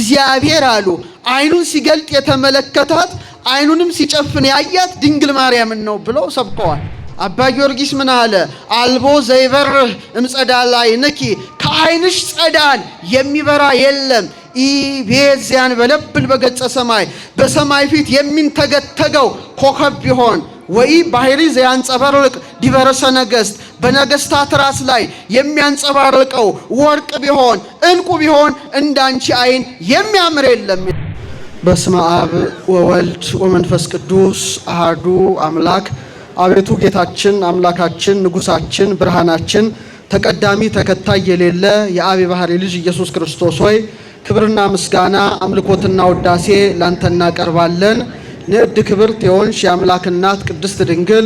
እግዚአብሔር አሉ አይኑን ሲገልጥ የተመለከታት አይኑንም ሲጨፍን ያያት ድንግል ማርያምን ነው ብለው ሰብከዋል። አባ ጊዮርጊስ ምን አለ? አልቦ ዘይበርህ እምጸዳላይ ንኪ ከአይንሽ ጸዳል የሚበራ የለም። ኢቤዚያን በለብል በገጸ ሰማይ በሰማይ ፊት የሚንተገተገው ኮከብ ቢሆን ወይ ባህሪ ዘያንጸባርቅ ዲበረሰ ነገስት በነገስታት ራስ ላይ የሚያንጸባርቀው ወርቅ ቢሆን እንቁ ቢሆን እንዳንቺ አይን የሚያምር የለም። በስመ አብ ወወልድ ወመንፈስ ቅዱስ አሐዱ አምላክ። አቤቱ ጌታችን አምላካችን ንጉሳችን ብርሃናችን ተቀዳሚ ተከታይ የሌለ የአብ ባህሪ ልጅ ኢየሱስ ክርስቶስ ሆይ ክብርና ምስጋና አምልኮትና ውዳሴ ላንተ እናቀርባለን። ንዕድ ክብርት የሆንሽ የአምላክ እናት ቅድስት ድንግል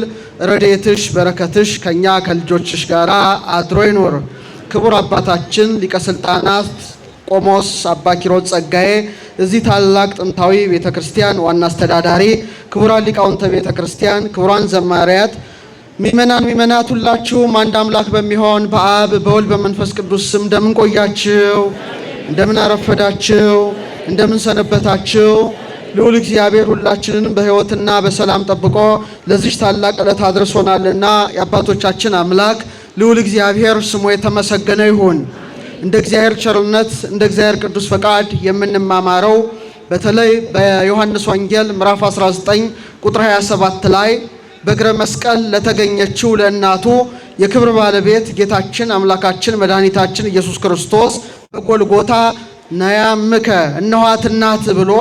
ረድኤትሽ በረከትሽ ከኛ ከልጆችሽ ጋር አድሮ ይኖር። ክቡር አባታችን ሊቀ ሥልጣናት ቆሞስ አባ ኪሮስ ጸጋዬ እዚህ ታላቅ ጥንታዊ ቤተክርስቲያን ዋና አስተዳዳሪ፣ ክቡራን ሊቃውንተ ቤተክርስቲያን፣ ክቡራን ዘማሪያት፣ ሚመናት ሁላችሁም አንድ አምላክ በሚሆን በአብ በወልድ በመንፈስ ቅዱስ ስም እንደምን ቆያችሁ? እንደምን አረፈዳችሁ? እንደምን ሰነበታችሁ? ልዑል እግዚአብሔር ሁላችንንም በሕይወትና በሰላም ጠብቆ ለዚህ ታላቅ ዕለት አድርሶናልና የአባቶቻችን አምላክ ልዑል እግዚአብሔር ስሙ የተመሰገነ ይሁን። እንደ እግዚአብሔር ቸርነት እንደ እግዚአብሔር ቅዱስ ፈቃድ የምንማማረው በተለይ በዮሐንስ ወንጌል ምዕራፍ 19 ቁጥር 27 ላይ በእግረ መስቀል ለተገኘችው ለእናቱ የክብር ባለቤት ጌታችን አምላካችን መድኃኒታችን ኢየሱስ ክርስቶስ በጎልጎታ ናያምከ እነኋት እናት ብሎ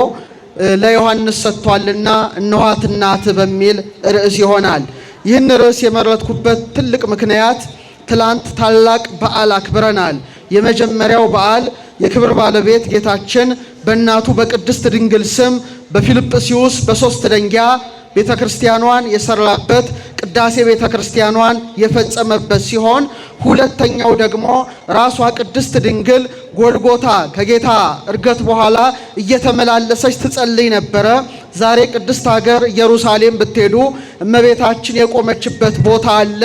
ለዮሐንስ ሰጥቷልና እነኋት እናት በሚል ርዕስ ይሆናል። ይህን ርዕስ የመረጥኩበት ትልቅ ምክንያት ትላንት ታላቅ በዓል አክብረናል። የመጀመሪያው በዓል የክብር ባለቤት ጌታችን በእናቱ በቅድስት ድንግል ስም በፊልጵስዩስ በሶስት ደንጊያ ቤተክርስቲያኗን የሰራበት ቅዳሴ ቤተክርስቲያኗን የፈጸመበት ሲሆን ሁለተኛው ደግሞ ራሷ ቅድስት ድንግል ጎልጎታ ከጌታ እርገት በኋላ እየተመላለሰች ትጸልይ ነበረ። ዛሬ ቅድስት ሀገር ኢየሩሳሌም ብትሄዱ እመቤታችን የቆመችበት ቦታ አለ፣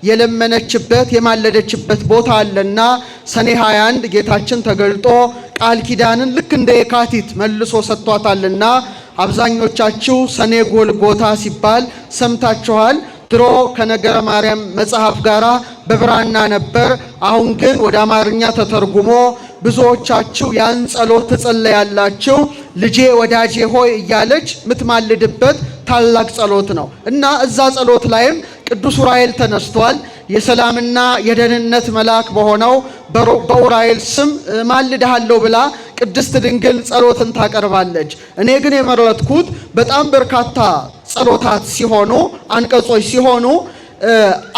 የለመነችበት የማለደችበት ቦታ አለና ሰኔ 21 ጌታችን ተገልጦ ቃል ኪዳንን ልክ እንደ የካቲት መልሶ ሰጥቷታልና አብዛኞቻችሁ ሰኔ ጎልጎታ ሲባል ሰምታችኋል። ድሮ ከነገረ ማርያም መጽሐፍ ጋራ በብራና ነበር። አሁን ግን ወደ አማርኛ ተተርጉሞ ብዙዎቻችሁ ያን ጸሎት ትጸለያላችሁ። ልጄ ወዳጄ ሆይ እያለች ምትማልድበት ታላቅ ጸሎት ነው እና እዛ ጸሎት ላይም ቅዱስ ዑራኤል ተነስቷል። የሰላምና የደህንነት መልአክ በሆነው በዑራኤል ስም ማልድሃለሁ ብላ ቅድስት ድንግል ጸሎትን ታቀርባለች። እኔ ግን የመረጥኩት በጣም በርካታ ጸሎታት ሲሆኑ አንቀጾች ሲሆኑ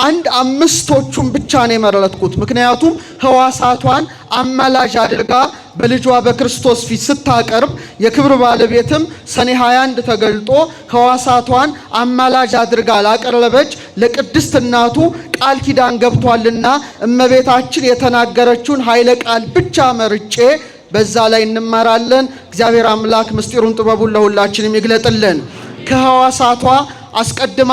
አንድ አምስቶቹን ብቻ ነው የመረጥኩት። ምክንያቱም ሕዋሳቷን አማላጅ አድርጋ በልጇ በክርስቶስ ፊት ስታቀርብ የክብር ባለቤትም ሰኔ 21 ተገልጦ ሕዋሳቷን አማላጅ አድርጋ ላቀረበች ለቅድስት እናቱ ቃል ኪዳን ገብቷልና እመቤታችን የተናገረችውን ኃይለ ቃል ብቻ መርጬ በዛ ላይ እንማራለን። እግዚአብሔር አምላክ ምስጢሩን ጥበቡን ለሁላችንም ይግለጥልን። ከሕዋሳቷ አስቀድማ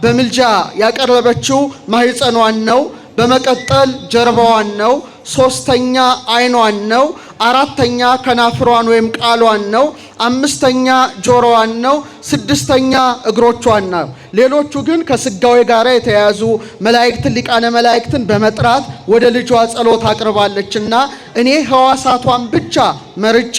በምልጃ ያቀረበችው ማህፀኗን ነው። በመቀጠል ጀርባዋን ነው። ሶስተኛ አይኗን ነው። አራተኛ ከናፍሯን ወይም ቃሏን ነው። አምስተኛ ጆሮዋን ነው። ስድስተኛ እግሮቿን ነው። ሌሎቹ ግን ከስጋዌ ጋር የተያዙ መላእክትን ሊቃነ መላእክትን በመጥራት ወደ ልጇ ጸሎት አቅርባለችና እኔ ሕዋሳቷን ብቻ መርጬ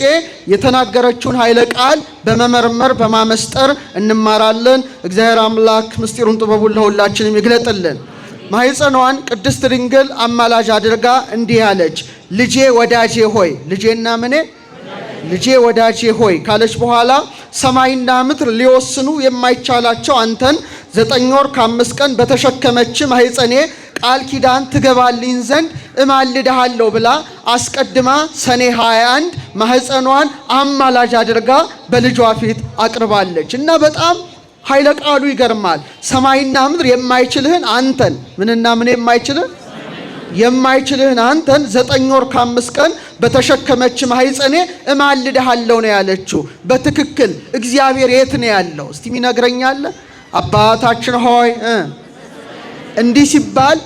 የተናገረችውን ኃይለ ቃል በመመርመር በማመስጠር እንማራለን። እግዚአብሔር አምላክ ምስጢሩን ጥበቡን ለሁላችንም ይግለጥልን። ማህፀኗን ቅድስት ድንግል አማላጅ አድርጋ እንዲህ ያለች ልጄ ወዳጄ ሆይ ልጄና ምኔ ልጄ ወዳጄ ሆይ ካለች በኋላ ሰማይና ምድር ሊወስኑ የማይቻላቸው አንተን 9 ወር ከ5 ቀን በተሸከመች ማህፀኔ ቃል ኪዳን ትገባልኝ ዘንድ እማልድሃለሁ ብላ አስቀድማ ሰኔ 21 ማህፀኗን አማላጅ አድርጋ በልጇ ፊት አቅርባለች እና በጣም ኃይለ ቃሉ ይገርማል። ሰማይና ምድር የማይችልህን አንተን ምንና ምን የማይችልህን አንተን 9 ወር ከ5 ቀን በተሸከመች ማህፀኔ እማልድሃለሁ ነው ያለችው። በትክክል እግዚአብሔር የት ነው ያለው? እስቲ ሚነግረኛል? አባታችን ሆይ እንዲህ ሲባል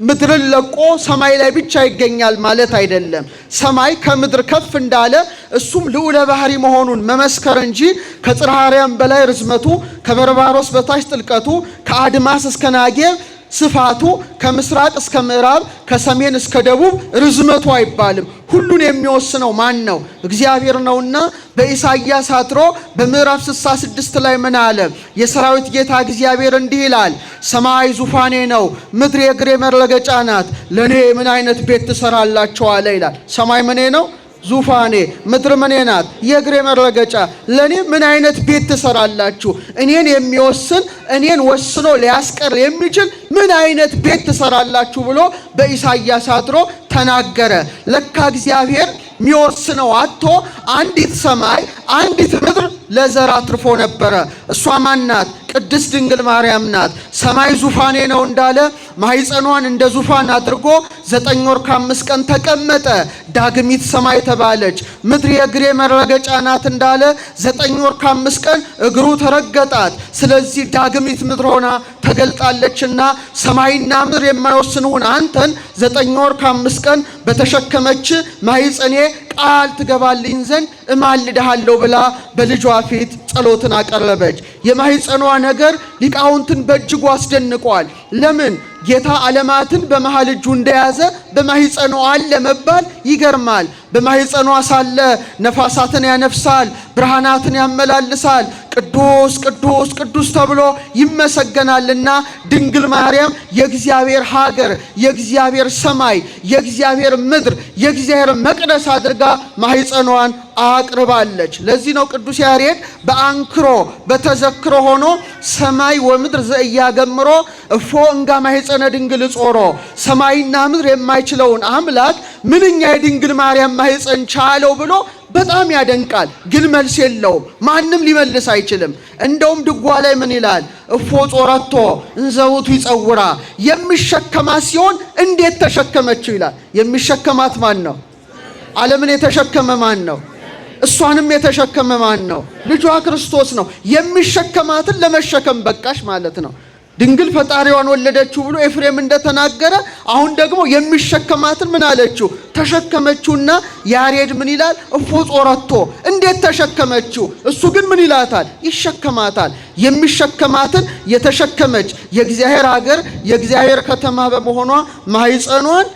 ምድርን ለቆ ሰማይ ላይ ብቻ ይገኛል ማለት አይደለም። ሰማይ ከምድር ከፍ እንዳለ እሱም ልዑለ ባህሪ መሆኑን መመስከር እንጂ ከጽርሐ አርያም በላይ ርዝመቱ፣ ከበርባሮስ በታች ጥልቀቱ፣ ከአድማስ እስከ ናጌብ ስፋቱ፣ ከምስራቅ እስከ ምዕራብ ከሰሜን እስከ ደቡብ ርዝመቱ አይባልም። ሁሉን የሚወስነው ማን ነው? እግዚአብሔር ነውና በኢሳይያስ አትሮ በምዕራፍ 66 ላይ ምን አለ? የሰራዊት ጌታ እግዚአብሔር እንዲህ ይላል፣ ሰማይ ዙፋኔ ነው፣ ምድር የእግሬ መረገጫ ናት፣ ለኔ ምን አይነት ቤት ትሰራላችሁ አለ ይላል። ሰማይ ምኔ ነው? ዙፋኔ። ምድር ምኔ ናት? የእግሬ መረገጫ። ለኔ ምን አይነት ቤት ትሰራላችሁ? እኔን የሚወስን እኔን ወስኖ ሊያስቀር የሚችል ምን አይነት ቤት ትሰራላችሁ ብሎ በኢሳይያስ አድሮ ተናገረ። ለካ እግዚአብሔር የሚወስነው አጥቶ አንዲት ሰማይ አንዲት ምድር ለዘር አትርፎ ነበረ። እሷ ማን ናት? ቅድስት ድንግል ማርያም ናት። ሰማይ ዙፋኔ ነው እንዳለ ማኅፀኗን እንደ ዙፋን አድርጎ 9 ወር ከ5 ቀን ተቀመጠ። ዳግሚት ሰማይ ተባለች። ምድር የእግሬ መረገጫ ናት እንዳለ 9 ወር ከ5 ቀን እግሩ ተረገጣት። ስለዚህ ዳግሚት ምድር ሆና ተገልጣለችና ሰማይና ምድር የማይወስኑን አንተን 9 ወር ከ5 ቀን በተሸከመች ማኅፀኔ ቃል ትገባልኝ ዘንድ እማልድሃለሁ ብላ በልጇ ፊት ጸሎትን አቀረበች። የማኅፀኗ ነገር ሊቃውንትን በእጅጉ አስደንቋል። ለምን? ጌታ ዓለማትን በመሃል እጁ እንደያዘ በማኅፀኗ አለ መባል ይገርማል። በማኅፀኗ ሳለ ነፋሳትን ያነፍሳል፣ ብርሃናትን ያመላልሳል፣ ቅዱስ ቅዱስ ቅዱስ ተብሎ ይመሰገናልና ድንግል ማርያም የእግዚአብሔር ሀገር፣ የእግዚአብሔር ሰማይ፣ የእግዚአብሔር ምድር፣ የእግዚአብሔር መቅደስ አድርጋ ማኅፀኗን አቅርባለች። ለዚህ ነው ቅዱስ ያሬድ በአንክሮ በተዘክሮ ሆኖ ሰማይ ወምድር ዘእያገምሮ እፎ እንጋ ማኅፀነ ድንግል ጾሮ፣ ሰማይና ምድር የማይችለውን አምላክ ምንኛ የድንግል ማርያም ማኅፀን ቻለው ብሎ በጣም ያደንቃል። ግን መልስ የለውም። ማንም ሊመልስ አይችልም። እንደውም ድጓ ላይ ምን ይላል? እፎ ጾረቶ እንዘውቱ ይጸውራ፣ የሚሸከማት ሲሆን እንዴት ተሸከመችው ይላል። የሚሸከማት ማን ነው? ዓለምን የተሸከመ ማን ነው? እሷንም የተሸከመ ማን ነው? ልጇ ክርስቶስ ነው። የሚሸከማትን ለመሸከም በቃሽ ማለት ነው። ድንግል ፈጣሪዋን ወለደችው ብሎ ኤፍሬም እንደተናገረ አሁን ደግሞ የሚሸከማትን ምን አለችው? ተሸከመችውና ያሬድ ምን ይላል? እፎ ጾረቶ፣ እንዴት ተሸከመችው? እሱ ግን ምን ይላታል? ይሸከማታል። የሚሸከማትን የተሸከመች የእግዚአብሔር ሀገር የእግዚአብሔር ከተማ በመሆኗ ማኅፀኗን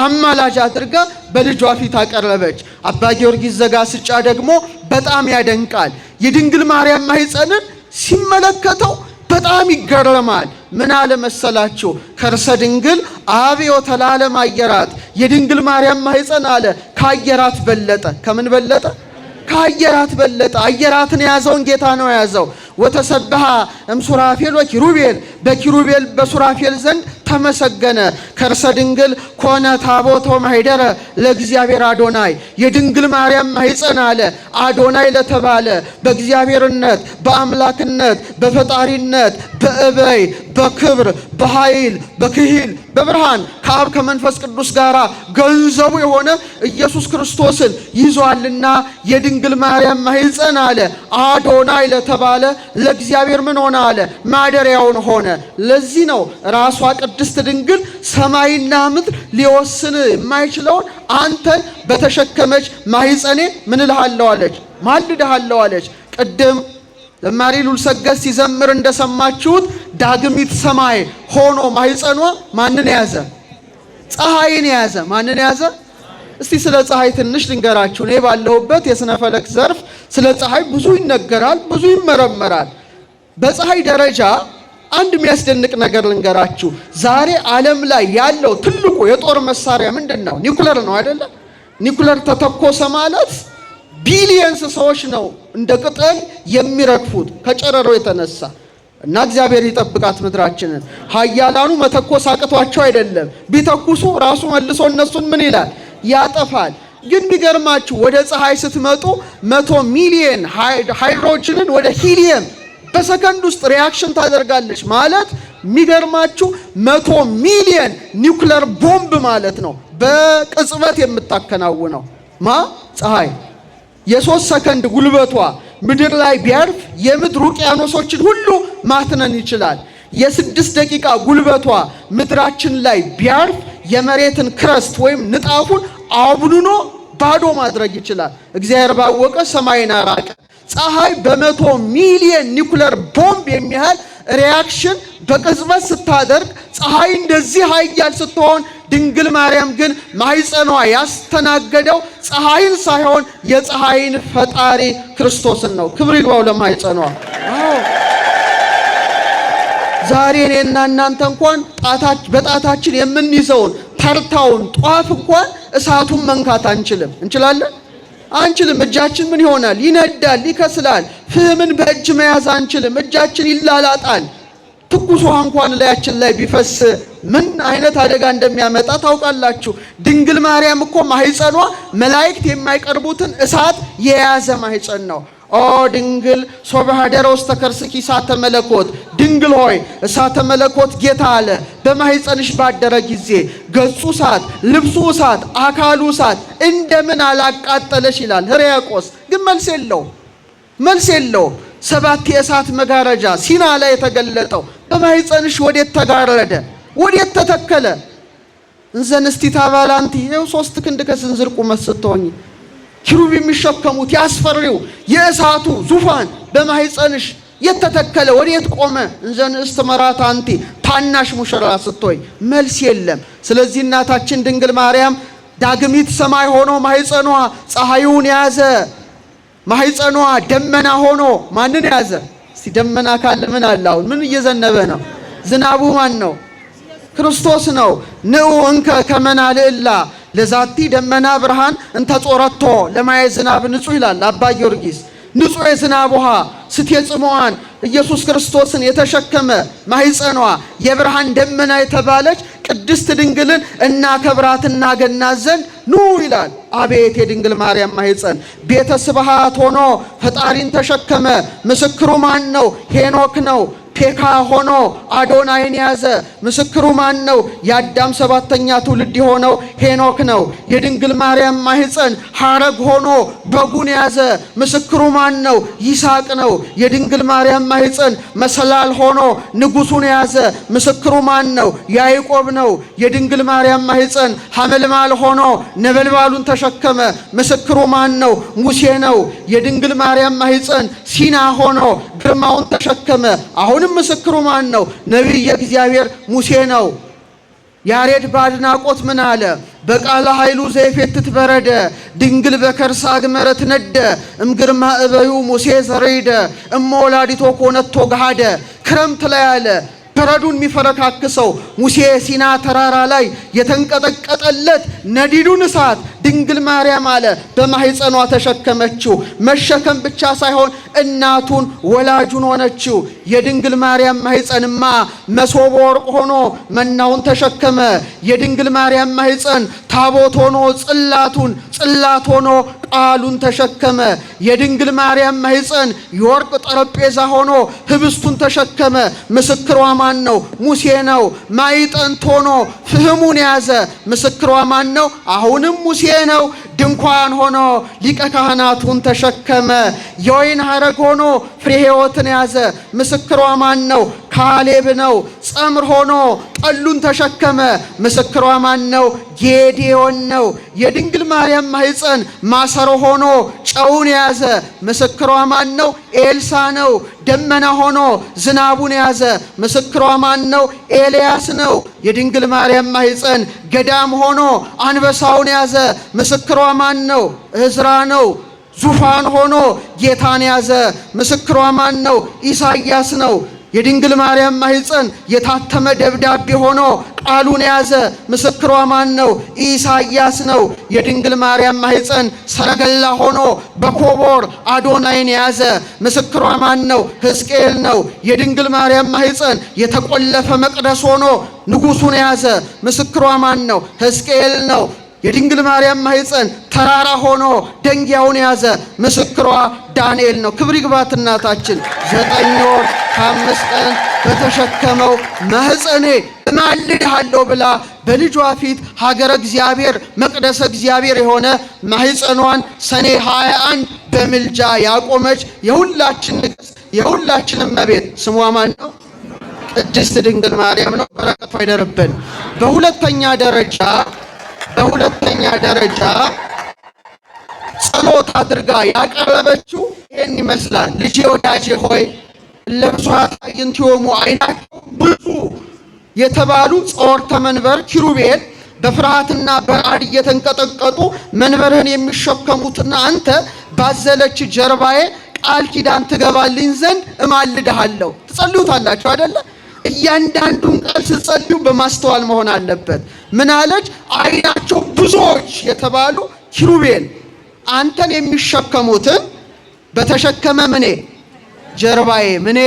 አማላጅ አድርጋ በልጇ ፊት አቀረበች። አባ ጊዮርጊስ ዘጋስጫ ደግሞ በጣም ያደንቃል። የድንግል ማርያም ማኅፀንን ሲመለከተው በጣም ይገረማል። ምን አለ መሰላችሁ? ከርሰ ድንግል አብዮ ተላለም አየራት። የድንግል ማርያም ማኅፀን አለ ከአየራት በለጠ። ከምን በለጠ? ከአየራት በለጠ። አየራትን የያዘውን ጌታ ነው የያዘው። ወተሰብሃ እምሱራፌል ወኪሩቤል፣ በኪሩቤል በሱራፌል ዘንድ ተመሰገነ። ከርሰ ድንግል ኮነ ታቦቶ ማኅደረ ለእግዚአብሔር አዶናይ። የድንግል ማርያም ማኅፀን አለ አዶናይ ለተባለ በእግዚአብሔርነት በአምላክነት በፈጣሪነት በእበይ በክብር በኃይል በክሂል በብርሃን ከአብ ከመንፈስ ቅዱስ ጋር ገንዘቡ የሆነ ኢየሱስ ክርስቶስን ይዟልና የድንግል ማርያም ማኅፀን አለ አዶናይ ለተባለ ለእግዚአብሔር ምን ሆነ አለ? ማደሪያውን ሆነ። ለዚህ ነው ራሷ ቅድስት ድንግል ሰማይና ምድር ሊወስን የማይችለውን አንተን በተሸከመች ማኅፀኔ ምን እልሃለሁ አለች? ማልድሃለሁ አለች። ቅድም ዘማሪ ሉልሰገድ ሲዘምር እንደሰማችሁት ዳግሚት ሰማይ ሆኖ ማኅፀኗ ማንን ያዘ? ፀሐይን ያዘ። ማንን ያዘ? እስቲ ስለ ፀሐይ ትንሽ ልንገራችሁ። እኔ ባለሁበት የሥነ ፈለክ ዘርፍ ስለ ፀሐይ ብዙ ይነገራል፣ ብዙ ይመረመራል። በፀሐይ ደረጃ አንድ የሚያስደንቅ ነገር ልንገራችሁ። ዛሬ ዓለም ላይ ያለው ትልቁ የጦር መሳሪያ ምንድን ነው? ኒኩለር ነው አይደለ? ኒኩለር ተተኮሰ ማለት ቢሊየንስ ሰዎች ነው እንደ ቅጠል የሚረግፉት ከጨረሮ የተነሳ እና እግዚአብሔር ይጠብቃት ምድራችንን። ኃያላኑ መተኮስ አቅቷቸው አይደለም፣ ቢተኩሱ ራሱ መልሶ እነሱን ምን ይላል? ያጠፋል። ግን ቢገርማችሁ ወደ ፀሐይ ስትመጡ 100 ሚሊየን ሃይድሮጅንን ወደ ሂሊየም በሰከንድ ውስጥ ሪያክሽን ታደርጋለች ማለት የሚገርማችሁ 100 ሚሊየን ኒውክሌር ቦምብ ማለት ነው። በቅጽበት የምታከናውነው ፀሐይ የ3 ሰከንድ ጉልበቷ ምድር ላይ ቢያርፍ የምድር ውቅያኖሶችን ሁሉ ማትነን ይችላል። የ6 ደቂቃ ጉልበቷ ምድራችን ላይ ቢያርፍ የመሬትን ክረስት ወይም ንጣፉን አቡኑኖ ባዶ ማድረግ ይችላል። እግዚአብሔር ባወቀ ሰማይን አራቀ። ፀሐይ በ100 ሚሊዮን ኒኩለር ቦምብ የሚያህል ሪያክሽን በቅጽበት ስታደርግ ፀሐይ እንደዚህ ኃያል ስትሆን ድንግል ማርያም ግን ማህፀኗ ያስተናገደው ፀሐይን ሳይሆን የፀሐይን ፈጣሪ ክርስቶስን ነው። ክብር ይግባው ለማህፀኗ። ዛሬ እኔና እናንተ እንኳን በጣታችን የምንይዘውን ተርታውን ጧፍ እንኳን እሳቱን መንካት አንችልም። እንችላለን? አንችልም። እጃችን ምን ይሆናል? ይነዳል፣ ይከስላል። ፍህምን በእጅ መያዝ አንችልም። እጃችን ይላላጣል። ትኩስ ውሃ እንኳን ላያችን ላይ ቢፈስ ምን አይነት አደጋ እንደሚያመጣ ታውቃላችሁ። ድንግል ማርያም እኮ ማህፀኗ መላእክት የማይቀርቡትን እሳት የያዘ ማህፀን ነው። ኦ ድንግል ሶበሃደረ ውስተ ከርስኪ እሳተ መለኮት፣ ድንግል ሆይ እሳተ መለኮት ጌታ አለ በማህፀንሽ ባደረ ጊዜ ገጹ እሳት፣ ልብሱ እሳት፣ አካሉ እሳት እንደምን አላቃጠለሽ ይላል ሕርያቆስ። ግን መልስ የለውም። 7 የእሳት መጋረጃ ሲና ላይ የተገለጠው በማህፀንሽ ወዴት ተጋረደ? ወዴት ተተከለ? እንዘንስቲ ታባላንቲ ይኸው 3 ክንድ ከስንዝር ቁመት ስትሆኚ ኪሩብ የሚሸከሙት ያስፈሪው የእሳቱ ዙፋን በማህፀንሽ የተተከለ ወዴት ቆመ? እንዘንስት መራታንቲ ታናሽ ሙሽራ ስትሆኝ መልስ የለም። ስለዚህ እናታችን ድንግል ማርያም ዳግሚት ሰማይ ሆኖ ማህፀኗ ፀሐዩን ያዘ። ማህፀኗ ደመና ሆኖ ማንን ያዘ? እስቲ ደመና ካለ ምን አለ? አሁን ምን እየዘነበ ነው? ዝናቡ ማን ነው? ክርስቶስ ነው። ንዑ እንከ ከመናልዕላ ለዛቲ ደመና ብርሃን እንተ ጾረቶ ለማየ ዝናብ ንጹህ ይላል አባ ጊዮርጊስ። ንጹህ የዝናብ ውሃ ስትየጽመዋን ኢየሱስ ክርስቶስን የተሸከመ ማህፀኗ የብርሃን ደመና የተባለች ቅድስት ድንግልን እናከብራትና ገናት ዘንድ ኑ ይላል። አቤት የድንግል ማርያም ማህፀን! ቤተ ስብሃት ሆኖ ፈጣሪን ተሸከመ። ምስክሩ ማን ነው? ሄኖክ ነው። ፔካ ሆኖ አዶናይን ያዘ። ምስክሩ ማን ነው? የአዳም 7ኛ ትውልድ የሆነው ሄኖክ ነው። የድንግል ማርያም ማህፀን ሐረግ ሆኖ በጉን ያዘ። ምስክሩ ማን ነው? ይስሐቅ ነው። የድንግል ማርያም ማህፀን መሰላል ሆኖ ንጉሱን ያዘ። ምስክሩ ማን ነው? ያዕቆብ ነው። የድንግል ማርያም ማህፀን ሐመልማል ሆኖ ነበልባሉን ተሸከመ። ምስክሩ ማን ነው? ሙሴ ነው። የድንግል ማርያም ማህፀን ሲና ሆኖ ግርማውን ተሸከመ። አሁን ምስክሩ ማን ነው? ነቢየ እግዚአብሔር ሙሴ ነው። ያሬድ በአድናቆት ምን አለ? በቃለ ኃይሉ ዘይፌትት በረደ ድንግል በከርሳ አግመረት ነደ እምግርማ እበዩ ሙሴ ዘረይደ እሞ ወላዲቶ ኮነቶ ገሃደ። ክረምት ላይ አለ በረዱን የሚፈረካክሰው ሙሴ ሲና ተራራ ላይ የተንቀጠቀጠለት ነዲዱን እሳት ድንግል ማርያም አለ በማህፀኗ ተሸከመችው። መሸከም ብቻ ሳይሆን እናቱን ወላጁን ሆነችው። የድንግል ማርያም ማህፀንማ መሶበ ወርቅ ሆኖ መናውን ተሸከመ። የድንግል ማርያም ማህፀን ታቦት ሆኖ ጽላት ሆኖ ቃሉን ተሸከመ። የድንግል ማርያም ማህፀን የወርቅ ጠረጴዛ ሆኖ ህብስቱን ተሸከመ። ምስክሯ ማን ነው? ሙሴ ነው። ማይጠንት ሆኖ ፍህሙን ያዘ። ምስክሯ ማን ነው? አሁንም ሙሴ ነው። ድንኳን ሆኖ ሊቀ ካህናቱን ተሸከመ። የወይን ሐረግ ሆኖ ፍሬ ሕይወትን ያዘ። ምስክሯ ማን ነው? ካሌብ ነው። ጸምር ሆኖ ጠሉን ተሸከመ። ምስክሯ ማን ነው? ጌዴዎን ነው። የድንግል ማርያም ማህፀን ማሰሮ ሆኖ ጨውን ያዘ። ምስክሯ ማን ነው? ኤልሳ ነው። ደመና ሆኖ ዝናቡን ያዘ። ምስክሯ ማን ነው? ኤልያስ ነው። የድንግል ማርያም ማህፀን ገዳም ሆኖ አንበሳውን ያዘ። ምስክሯ ማን ነው? ዕዝራ ነው። ዙፋን ሆኖ ጌታን ያዘ። ምስክሯ ማን ነው? ኢሳይያስ ነው። የድንግል ማርያም ማህፀን የታተመ ደብዳቤ ሆኖ ቃሉን ያዘ። ምስክሯ ማን ነው? ኢሳይያስ ነው። የድንግል ማርያም ማህፀን ሰረገላ ሆኖ በኮቦር አዶናይን ያዘ። ምስክሯ ማን ነው? ሕዝቅኤል ነው። የድንግል ማርያም ማህፀን የተቆለፈ መቅደስ ሆኖ ንጉሱን ያዘ። ምስክሯ ማን ነው? ሕዝቅኤል ነው። የድንግል ማርያም ማህፀን ተራራ ሆኖ ደንጊያውን ያዘ። ምስክሯ ዳንኤል ነው። ክብር ይግባት እናታችን 9 ወር ከ5 ቀን በተሸከመው ማህፀኔ እማልድሃለሁ ብላ በልጇ ፊት ሀገረ እግዚአብሔር መቅደሰ እግዚአብሔር የሆነ ማህፀኗን ሰኔ 21 በምልጃ ያቆመች የሁላችን ንግሥት የሁላችንም እመቤት ስሟ ማን ነው? ቅድስት ድንግል ማርያም ነው። በረከቷ ይደርብን። በሁለተኛ ደረጃ ጸሎት አድርጋ ያቀረበችው ይህን ይመስላል። ልጄ ወዳጄ ሆይ ለብዙኃት አዕይንቲሆሙ ዓይናቸው ብዙ የተባሉ ጸወርተ መንበር ኪሩቤል በፍርሃትና በረዓድ እየተንቀጠቀጡ መንበርህን የሚሸከሙትና አንተ ባዘለች ጀርባዬ ቃል ኪዳን ትገባልኝ ዘንድ እማልድሃለሁ። ትጸልዩታላችሁ አይደለ? እያንዳንዱን ቃል ስትጸልዩ በማስተዋል መሆን አለበት። ምን አለች? ዓይናቸው ብዙዎች የተባሉ ኪሩቤል አንተን የሚሸከሙትን በተሸከመ ምኔ ጀርባዬ ምኔ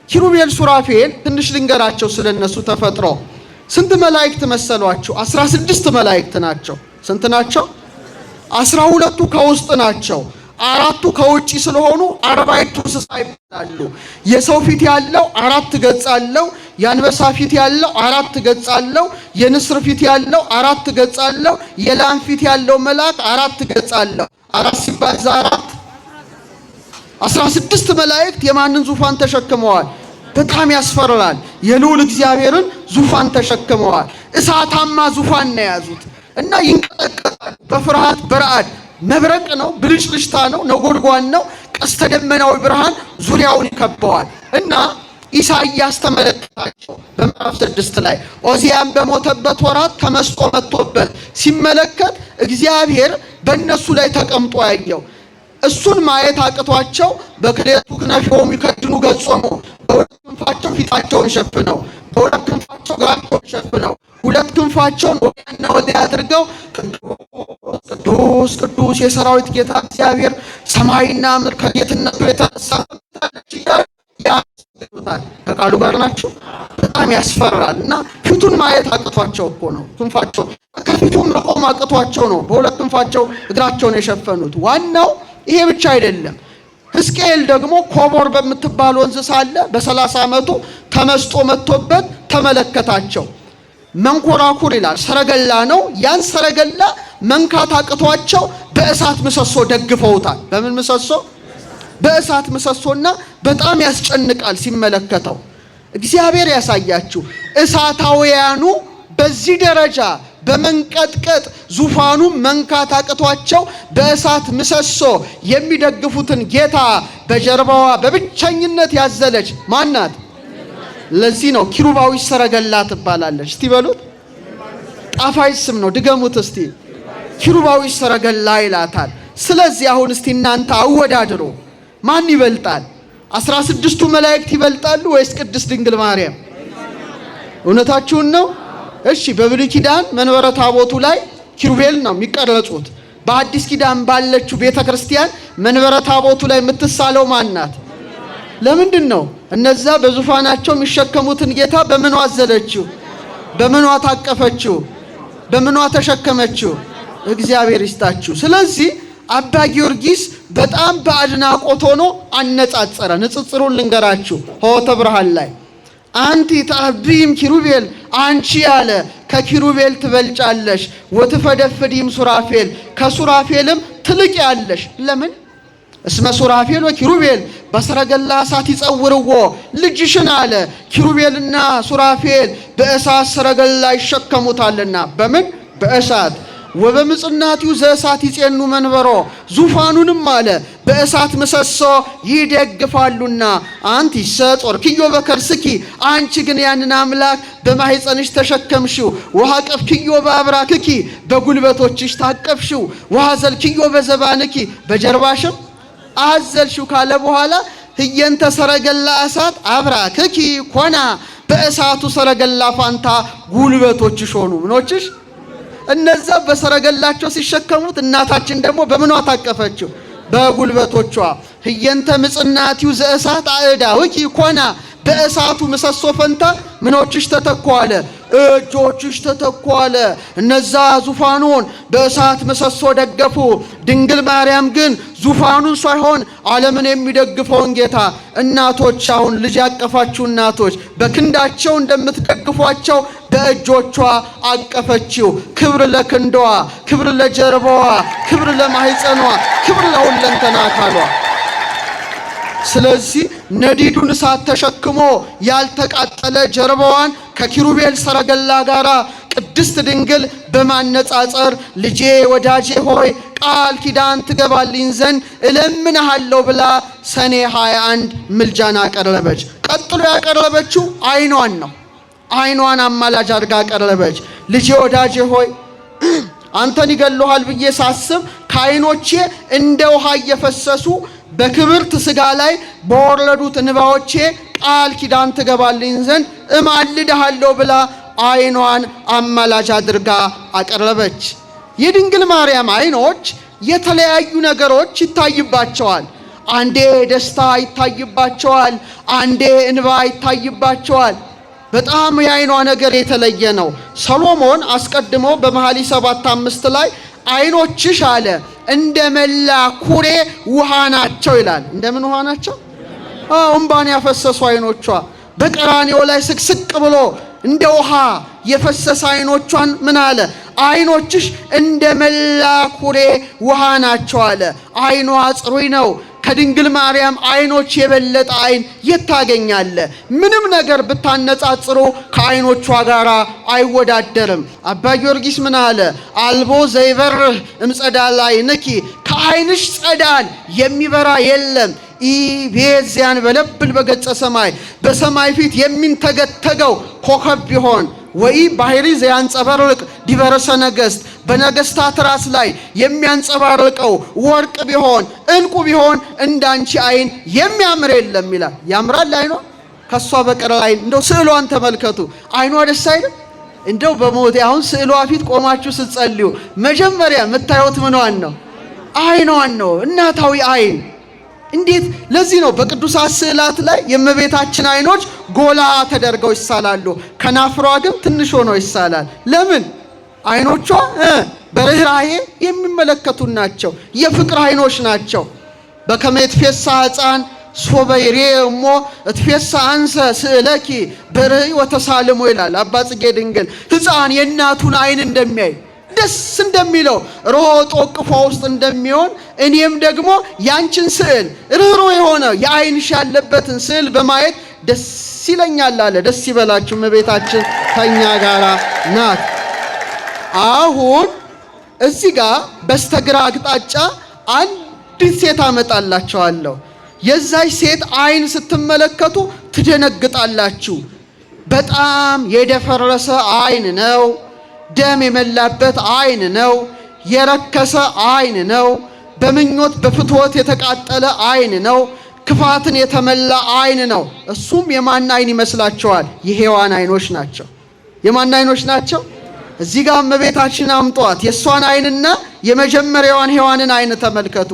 ኪሩቤል ሱራፌል ትንሽ ልንገራቸው ስለነሱ ተፈጥሮ። ስንት መላእክት መሰሏችሁ? 16 መላእክት ናቸው። ስንት ናቸው? 12ቱ ከውስጥ ናቸው። 4ቱ ከውጪ ስለሆኑ 40 እንስሳ ይባላሉ። የሰው ፊት ያለው 4 ገጽ አለው። የአንበሳ ፊት ያለው 4 ገጽ አለው። የንስር ፊት ያለው 4 ገጽ አለው። የላም ፊት ያለው መልአክ 4 ገጽ አለው። 4 ሲባዛ 4 16 መላእክት የማንን ዙፋን ተሸክመዋል? በጣም ያስፈራል። የልዑል እግዚአብሔርን ዙፋን ተሸክመዋል። እሳታማ ዙፋን ነው የያዙት እና ይንቀጠቀጣሉ። በፍርሃት በረዓድ መብረቅ ነው፣ ብልጭልጭታ ነው፣ ነጎድጓድ ነው፣ ቀስተ ደመናዊ ብርሃን ዙሪያውን ይከበዋል። እና ኢሳይያስ ተመለከታቸው በምዕራፍ 6 ላይ ኦዚያም በሞተበት ወራት ተመስጦ መጥቶበት ሲመለከት እግዚአብሔር በእነሱ ላይ ተቀምጦ ያየው። እሱን ማየት አቅቷቸው በክሌቱ ክነፊሆሙ ይከድኑ ገጾሙ፣ በሁለት ክንፋቸው ፊታቸውን ሸፍነው፣ በሁለት ክንፋቸው እግራቸውን ሸፍነው፣ ሁለት ክንፋቸውን ወዲያና ወዲያ አድርገው ቅዱስ ቅዱስ የሰራዊት ጌታ እግዚአብሔር ሰማይና ምድር ከጌትነቱ የተነሳ ያስገኙታል። ከቃሉ ጋር ናቸው። በጣም ያስፈራል እና ፊቱን ማየት አቅቷቸው እኮ ነው። ክንፋቸው ከፊቱም መቆም አቅቷቸው ነው በሁለት ክንፋቸው እግራቸውን የሸፈኑት። ዋናው ይሄ ብቻ አይደለም። ሕዝቅኤል ደግሞ ኮቦር በምትባል ወንዝ ሳለ በ30 ዓመቱ ተመስጦ መጥቶበት ተመለከታቸው። መንኮራኩር ይላል ሰረገላ ነው። ያን ሰረገላ መንካት አቅቷቸው በእሳት ምሰሶ ደግፈውታል። በምን ምሰሶ? በእሳት ምሰሶና በጣም ያስጨንቃል ሲመለከተው። እግዚአብሔር ያሳያችሁ። እሳታውያኑ በዚህ ደረጃ በመንቀጥቀጥ ዙፋኑ መንካት አቅቷቸው በእሳት ምሰሶ የሚደግፉትን ጌታ በጀርባዋ በብቸኝነት ያዘለች ማናት? ለዚህ ነው ኪሩባዊ ሰረገላ ትባላለች። እስቲ በሉት። ጣፋጭ ስም ነው። ድገሙት እስቲ። ኪሩባዊ ሰረገላ ይላታል። ስለዚህ አሁን እስቲ እናንተ አወዳድሩ። ማን ይበልጣል? 16ቱ መላእክት ይበልጣሉ ወይስ ቅድስት ድንግል ማርያም? እውነታችሁን ነው? እሺ፣ በብሉይ ኪዳን መንበረ ታቦቱ ላይ ኪሩቤል ነው የሚቀረጹት። በአዲስ ኪዳን ባለችው ቤተክርስቲያን መንበረ ታቦቱ ላይ የምትሳለው ማናት? ለምንድን ነው? እነዛ በዙፋናቸው የሚሸከሙትን ጌታ በምኗ አዘለችው? በምኗ ታቀፈችው? በምኗ ተሸከመችው? እግዚአብሔር ይስጣችሁ። ስለዚህ አባ ጊዮርጊስ በጣም በአድናቆት ሆኖ አነጻጸረ። ንጽጽሩን ልንገራችሁ። ሆተ ብርሃን ላይ አንቲ ታብይም ኪሩቤል፣ አንቺ ያለ ከኪሩቤል ትበልጫለሽ። ወትፈደፍዲም ሱራፌል፣ ከሱራፌልም ትልቅ ያለሽ። ለምን? እስመ ሱራፌል ወኪሩቤል በሰረገላ እሳት ይጸውርዎ። ልጅሽን አለ ኪሩቤልና ሱራፌል በእሳት ሰረገላ ይሸከሙታልና። በምን? በእሳት። ወበምጽናቲው ዘእሳት ይጼኑ መንበሮ፣ ዙፋኑንም አለ በእሳት ምሰሶ ይደግፋሉና። አንቲ ሰጦር ክዮ በከርስኪ፣ አንቺ ግን ያንን አምላክ በማህፀንሽ ተሸከምሽው። ወሃቀፍ ክዮ በአብራክኪ፣ በጉልበቶችሽ ታቀፍሽው። ወሃዘል ክዮ በዘባንኪ፣ በጀርባሽም አዘልሽው ካለ በኋላ ህየንተ ሰረገላ እሳት አብራክኪ ኮና፣ በእሳቱ ሰረገላ ፋንታ ጉልበቶችሽ ሆኑ። ምኖችሽ? እነዛ በሰረገላቸው ሲሸከሙት፣ እናታችን ደግሞ በምኗ ታቀፈችው? በጉልበቶቿ። ህየንተ ምጽናቲው ዘእሳት አእዳውኪ ኮና፣ በእሳቱ ምሰሶ ፈንታ ምኖችሽ ተተኳለ? እጆችሽ ተተኳለ። እነዛ ዙፋኑን በእሳት ምሰሶ ደገፉ። ድንግል ማርያም ግን ዙፋኑን ሳይሆን ዓለምን የሚደግፈውን ጌታ እናቶች፣ አሁን ልጅ ያቀፋችሁ እናቶች በክንዳቸው እንደምትደግፏቸው በእጆቿ አቀፈችው። ክብር ለክንዷ፣ ክብር ለጀርባዋ፣ ክብር ለማህፀኗ፣ ክብር ለሁለንተና አካሏ። ስለዚህ ነዲዱን እሳት ተሸክሞ ያልተቃጠለ ጀርባዋን ከኪሩቤል ሰረገላ ጋራ ቅድስት ድንግል በማነጻጸር ልጄ ወዳጄ ሆይ ቃል ኪዳን ትገባልኝ ዘንድ እለምንሃለሁ ብላ ሰኔ 21 ምልጃን አቀረበች። ቀጥሎ ያቀረበችው አይኗን ነው። አይኗን አማላጅ አድርጋ አቀረበች። ልጄ ወዳጄ ሆይ አንተን ይገሉሃል ብዬ ሳስብ ከአይኖቼ እንደ ውሃ እየፈሰሱ በክብርት ስጋ ላይ በወረዱት እንባዎቼ ቃል ኪዳን ትገባልኝ ዘንድ እማልድሃለሁ ብላ አይኗን አማላጅ አድርጋ አቀረበች። የድንግል ማርያም አይኖች የተለያዩ ነገሮች ይታይባቸዋል። አንዴ ደስታ ይታይባቸዋል፣ አንዴ እንባ ይታይባቸዋል። በጣም የአይኗ ነገር የተለየ ነው። ሰሎሞን አስቀድሞ በመኃልየ 7:5 ላይ አይኖችሽ አለ እንደ መላ ኩሬ ውሃ ናቸው ይላል። እንደምን ውሃ ናቸው? እንባን ያፈሰሱ አይኖቿ በቀራንዮ ላይ ስቅስቅ ብሎ እንደ ውሃ የፈሰሰ አይኖቿን ምን አለ? አይኖችሽ እንደ መላ ኩሬ ውሃ ናቸው አለ። አይኗ ጽሩይ ነው። ከድንግል ማርያም አይኖች የበለጠ አይን የታገኛለ? ምንም ነገር ብታነጻጽሩ ከአይኖቿ ጋር አይወዳደርም። አባ ጊዮርጊስ ምን አለ? አልቦ ዘይበርህ እምጸዳል ዓይንኪ፣ ከአይንሽ ጸዳል የሚበራ የለም። ኢቤዚያን በለብል በገጸ ሰማይ፣ በሰማይ ፊት የሚንተገተገው ኮከብ ቢሆን ወይ ባህሪ ዘያንጸባርቅ ዲበረሰ ነገስት፣ በነገስታት ራስ ላይ የሚያንጸባርቀው ወርቅ ቢሆን እንቁ ቢሆን እንዳንቺ አይን የሚያምር የለም ይላል። ያምራል አይኗ ከሷ በቀር አይን። እንደው ስዕሏን ተመልከቱ። አይኗ ደስ አይልም? እንደው በሞቴ አሁን ስዕሏ ፊት ቆማችሁ ስትጸልዩ መጀመሪያ የምታዩት ምኗን ነው? አይኗን ነው። እናታዊ አይን እንዴት! ለዚህ ነው በቅዱሳት ስዕላት ላይ የእመቤታችን አይኖች ጎላ ተደርገው ይሳላሉ፣ ከናፍሯ ግን ትንሽ ሆነው ይሳላል። ለምን? አይኖቿ በርህራሄ የሚመለከቱ ናቸው። የፍቅር አይኖች ናቸው። በከመ ይትፌሳ ሕፃን ሶበ ይሬእ እሞ እትፌሳ አንሰ ስእለኪ በርህይ ወተሳልሞ ይላል አባ ጽጌ ድንግል። ሕፃን የእናቱን አይን እንደሚያይ ደስ እንደሚለው ሮጦ ቅፏ ውስጥ እንደሚሆን እኔም ደግሞ ያንቺን ስዕል ርህሩህ የሆነ የአይንሽ ያለበትን ስዕል በማየት ደስ ይለኛል አለ። ደስ ይበላችሁ፣ እመቤታችን ከኛ ጋር ናት። አሁን እዚህ ጋር በስተግራ አቅጣጫ አንዲት ሴት አመጣላችኋለሁ። የዛች ሴት አይን ስትመለከቱ ትደነግጣላችሁ። በጣም የደፈረሰ አይን ነው። ደም የመላበት አይን ነው። የረከሰ አይን ነው። በምኞት በፍትወት የተቃጠለ አይን ነው። ክፋትን የተመላ አይን ነው። እሱም የማን አይን ይመስላችኋል? የሔዋን አይኖች ናቸው። የማን አይኖች ናቸው? እዚህ ጋር እመቤታችን አምጧት። የእሷን አይንና የመጀመሪያዋን ሔዋንን አይን ተመልከቱ።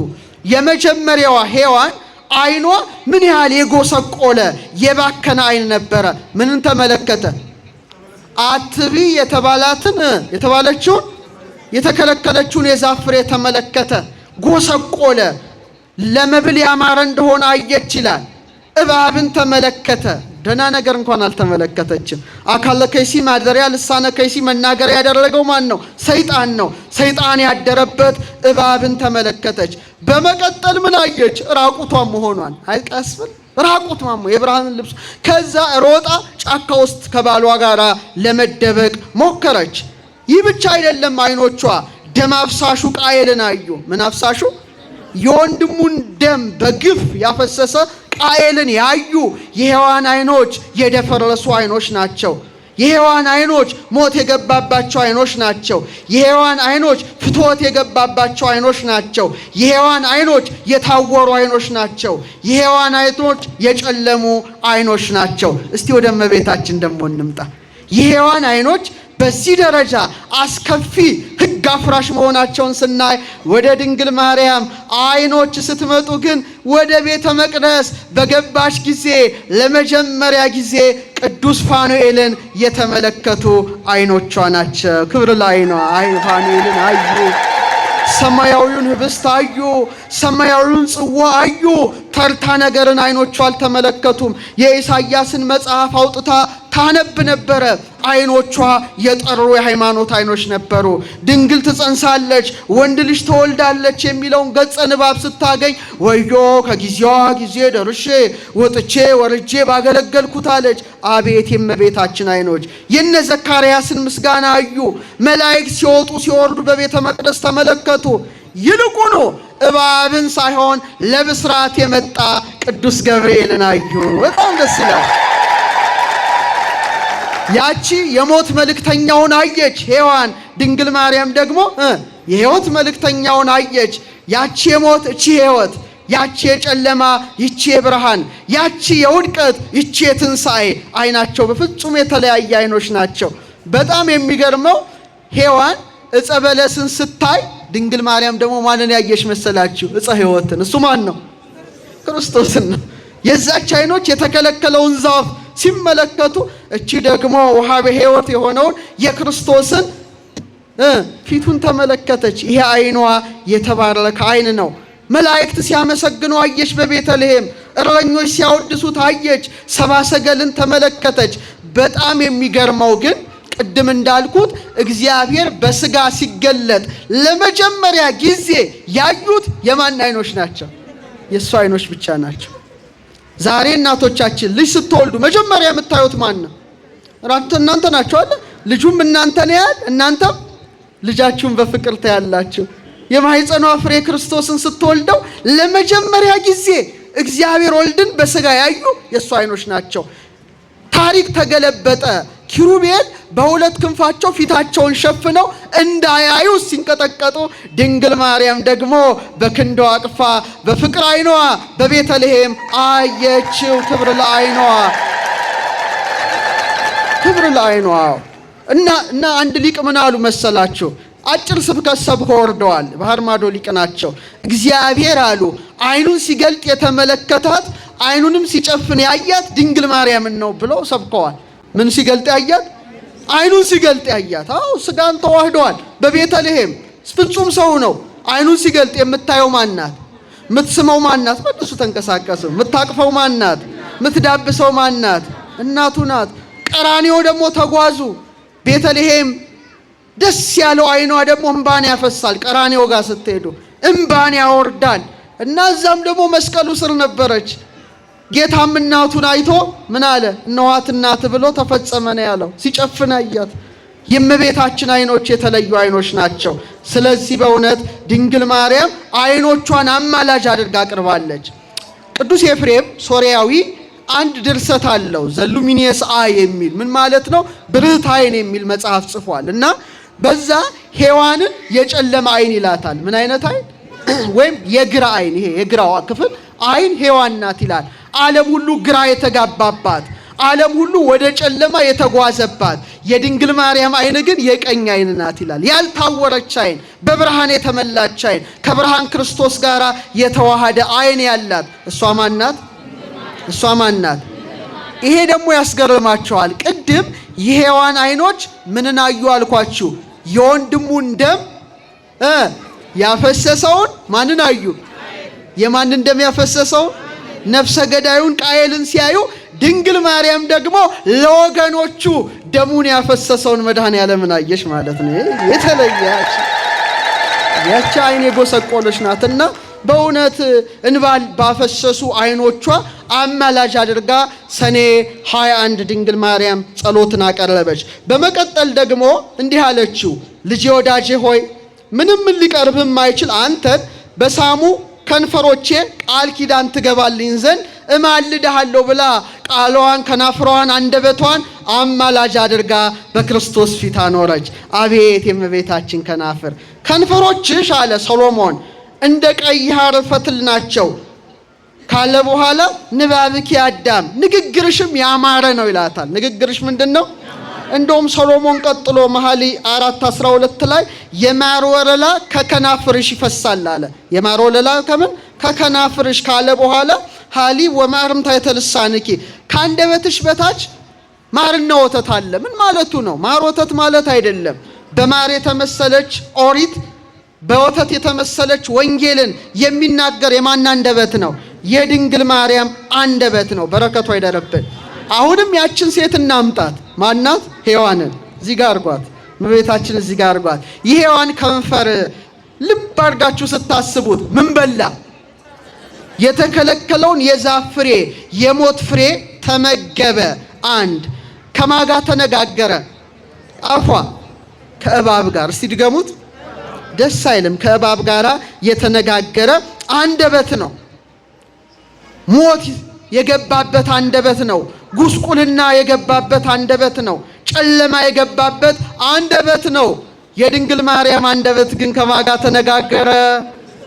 የመጀመሪያዋ ሔዋን አይኗ ምን ያህል የጎሰቆለ የባከነ አይን ነበረ። ምንን ተመለከተ? አትቢ የተባለችውን የተከለከለችውን የዛፍ ፍሬ ተመለከተ። ጎሰቆለ። ለመብል ያማረ እንደሆነ አየች ይላል። እባብን ተመለከተ። ደህና ነገር እንኳን አልተመለከተችም። አካለ ከይሲ ማደሪያ ልሳነ ከይሲ መናገር ያደረገው ማን ነው? ሰይጣን ነው። ሰይጣን ያደረበት እባብን ተመለከተች። በመቀጠል ምን አየች? ራቁቷን መሆኗን። አይቀስብል ራቁት ማሞ የብርሃን ልብስ። ከዛ ሮጣ ጫካ ውስጥ ከባሏ ጋር ለመደበቅ ሞከረች። ይህ ብቻ አይደለም። አይኖቿ ደም አፍሳሹ ቃየልን አዩ። ምን አፍሳሹ? የወንድሙን ደም በግፍ ያፈሰሰ ቃየልን ያዩ የሔዋን አይኖች የደፈረሱ አይኖች ናቸው። የሔዋን አይኖች ሞት የገባባቸው አይኖች ናቸው። የሔዋን አይኖች ፍትወት የገባባቸው አይኖች ናቸው። የሔዋን አይኖች የታወሩ አይኖች ናቸው። የሔዋን አይኖች የጨለሙ አይኖች ናቸው። እስቲ ወደ እመቤታችን ደግሞ እንምጣ። የሔዋን አይኖች በዚህ ደረጃ አስከፊ ሕግ አፍራሽ መሆናቸውን ስናይ ወደ ድንግል ማርያም አይኖች ስትመጡ ግን ወደ ቤተ መቅደስ በገባች ጊዜ ለመጀመሪያ ጊዜ ቅዱስ ፋኑኤልን የተመለከቱ አይኖቿ ናቸው። ክብር ላይ ነው። ፋኑኤልን አዩ። ሰማያዊውን ህብስት አዩ። ሰማያዊውን ጽዋ አዩ። ተርታ ነገርን አይኖቿ አልተመለከቱም። የኢሳይያስን መጽሐፍ አውጥታ ታነብ ነበረ። አይኖቿ የጠሩ የሃይማኖት አይኖች ነበሩ። ድንግል ትጸንሳለች፣ ወንድ ልጅ ትወልዳለች የሚለውን ገጸ ንባብ ስታገኝ ወዮ ከጊዜዋ ጊዜ ደርሼ ወጥቼ ወርጄ ባገለገልኩት አለች። አቤት የእመቤታችን አይኖች! የነ ዘካርያስን ምስጋና አዩ። መላእክት ሲወጡ ሲወርዱ በቤተ መቅደስ ተመለከቱ። ይልቁኑ እባብን ሳይሆን ለብስራት የመጣ ቅዱስ ገብርኤልን አዩ። በጣም ደስ ይላል። ያቺ የሞት መልእክተኛውን አየች ሔዋን። ድንግል ማርያም ደግሞ የሕይወት መልእክተኛውን አየች። ያቺ የሞት እቺ ሕይወት፣ ያቺ የጨለማ ይቺ የብርሃን፣ ያቺ የውድቀት ይቺ የትንሣኤ አይናቸው በፍጹም የተለያየ አይኖች ናቸው። በጣም የሚገርመው ሔዋን ዕፀ በለስን ስታይ ድንግል ማርያም ደግሞ ማንን ያየሽ መሰላችሁ? ዕፀ ሕይወትን። እሱ ማን ነው? ክርስቶስን ነው። የዛች አይኖች የተከለከለውን ዛፍ ሲመለከቱ፣ እቺ ደግሞ ውሃበ ሕይወት የሆነውን የክርስቶስን ፊቱን ተመለከተች። ይሄ አይኗ የተባረከ አይን ነው። መላእክት ሲያመሰግኑ አየች። በቤተልሔም እረኞች ሲያወድሱት አየች። ሰብአ ሰገልን ተመለከተች። በጣም የሚገርመው ግን ቅድም እንዳልኩት እግዚአብሔር በስጋ ሲገለጥ ለመጀመሪያ ጊዜ ያዩት የማን አይኖች ናቸው? የእሱ አይኖች ብቻ ናቸው። ዛሬ እናቶቻችን ልጅ ስትወልዱ መጀመሪያ የምታዩት ማን ነው? እናንተ ናችሁ አለ። ልጁም እናንተን ያያል፣ እናንተም ልጃችሁን በፍቅር ታያላችሁ። የማኅፀኗ ፍሬ ክርስቶስን ስትወልደው ለመጀመሪያ ጊዜ እግዚአብሔር ወልድን በስጋ ያዩ የእሱ አይኖች ናቸው። ታሪክ ተገለበጠ። ኪሩቤል በሁለት ክንፋቸው ፊታቸውን ሸፍነው እንዳያዩ ሲንቀጠቀጡ፣ ድንግል ማርያም ደግሞ በክንዷ አቅፋ በፍቅር አይኗ በቤተልሔም አየችው። ክብር ለአይኗ፣ ክብር ለአይኗ። እና አንድ ሊቅ ምን አሉ መሰላችሁ? አጭር ስብከት ሰብከው ወርደዋል። ባህር ማዶ ሊቅ ናቸው። እግዚአብሔር አሉ አይኑን ሲገልጥ የተመለከታት አይኑንም ሲጨፍን ያያት ድንግል ማርያምን ነው ብለው ሰብከዋል። ምን ሲገልጥ ያያት? አይኑን ሲገልጥ ያያት። አዎ ስጋን ተዋህደዋል። በቤተልሔም ፍጹም ሰው ነው። አይኑን ሲገልጥ የምታየው ማናት? የምትስመው ማናት? መልሱ ተንቀሳቀሱ። የምታቅፈው ማናት? የምትዳብሰው ማናት? እናቱ ናት። ቀራንዮ ደግሞ ተጓዙ። ቤተልሔም ደስ ያለው አይኗ ደግሞ እንባን ያፈሳል። ቀራንዮ ጋር ስትሄዱ እንባን ያወርዳል። እና እዛም ደግሞ መስቀሉ ስር ነበረች። ጌታም እናቱን አይቶ ምን አለ? እነኋት እናት ብሎ ተፈጸመ ነው ያለው። ሲጨፍን አያት። የእመቤታችን አይኖች የተለዩ አይኖች ናቸው። ስለዚህ በእውነት ድንግል ማርያም አይኖቿን አማላጅ አድርጋ አቅርባለች። ቅዱስ ኤፍሬም ሶርያዊ አንድ ድርሰት አለው፣ ዘሉሚኒየስ አይ የሚል ምን ማለት ነው? ብርህት አይን የሚል መጽሐፍ ጽፏል። እና በዛ ሔዋንን የጨለማ አይን ይላታል። ምን አይነት አይን? ወይም የግራ አይን። ይሄ የግራዋ ክፍል አይን ሔዋን ናት ይላል። ዓለም ሁሉ ግራ የተጋባባት፣ ዓለም ሁሉ ወደ ጨለማ የተጓዘባት የድንግል ማርያም አይን ግን የቀኝ አይን ናት ይላል። ያልታወረች አይን፣ በብርሃን የተመላች አይን፣ ከብርሃን ክርስቶስ ጋር የተዋሃደ አይን ያላት እሷ ማን ናት? እሷ ማን ናት? ይሄ ደግሞ ያስገርማቸዋል። ቅድም የሔዋን አይኖች ምንን አዩ አልኳችሁ? የወንድሙን ደም ያፈሰሰውን ማንን አዩ? የማንን ደም ያፈሰሰውን? ነፍሰ ገዳዩን ቃየልን ሲያዩ፣ ድንግል ማርያም ደግሞ ለወገኖቹ ደሙን ያፈሰሰውን መድኃኔዓለምን አየሽ ማለት ነው። የተለያች ያቺ አይን የጎሰቆለች ናትና በእውነት እንባል ባፈሰሱ አይኖቿ አማላጅ አድርጋ ሰኔ 21 ድንግል ማርያም ጸሎትን አቀረበች። በመቀጠል ደግሞ እንዲህ አለችው፣ ልጄ ወዳጄ ሆይ ምንም ሊቀርብም አይችል አንተን በሳሙ ከንፈሮቼ ቃል ኪዳን ትገባልኝ ዘንድ እማልድሃለሁ ብላ ቃሏን ከናፍሯን አንደበቷን አማላጅ አድርጋ በክርስቶስ ፊት አኖረች። አቤት የእመቤታችን ከናፍር! ከንፈሮችሽ አለ ሰሎሞን እንደ ቀይ ሐር ፈትል ናቸው ካለ በኋላ ንባብኪ አዳም ንግግርሽም ያማረ ነው ይላታል። ንግግርሽ ምንድነው? እንደውም ሰሎሞን ቀጥሎ መኃልየ 4:12 ላይ የማር ወለላ ከከናፍርሽ ይፈሳል አለ። የማር ወለላ ከምን? ከከናፍርሽ ካለ በኋላ ሐሊብ ወማርም ታሕተ ልሳንኪ ከአንደበትሽ በታች ማርና ወተት አለ። ምን ማለቱ ነው? ማር ወተት ማለት አይደለም። በማር የተመሰለች ኦሪት፣ በወተት የተመሰለች ወንጌልን የሚናገር የማን አንደበት ነው? የድንግል ማርያም አንደበት ነው። በረከቷ ይደረብን። አሁንም ያችን ሴት እናምጣት። ማናት? ሔዋንን እዚህ ጋር አርጓት። እመቤታችን እዚህ ጋር አርጓት። የሔዋን ከንፈር ልብ አድርጋችሁ ስታስቡት ምን በላ? የተከለከለውን የዛፍ ፍሬ የሞት ፍሬ ተመገበ። አንድ ከማጋ ተነጋገረ? አፏ ከእባብ ጋር። እስቲ ድገሙት። ደስ አይልም? ከእባብ ጋር የተነጋገረ አንደበት ነው። ሞት የገባበት አንደበት ነው። ጉስቁልና የገባበት አንደበት ነው። ጨለማ የገባበት አንደበት ነው። የድንግል ማርያም አንደበት ግን ከማጋ ተነጋገረ?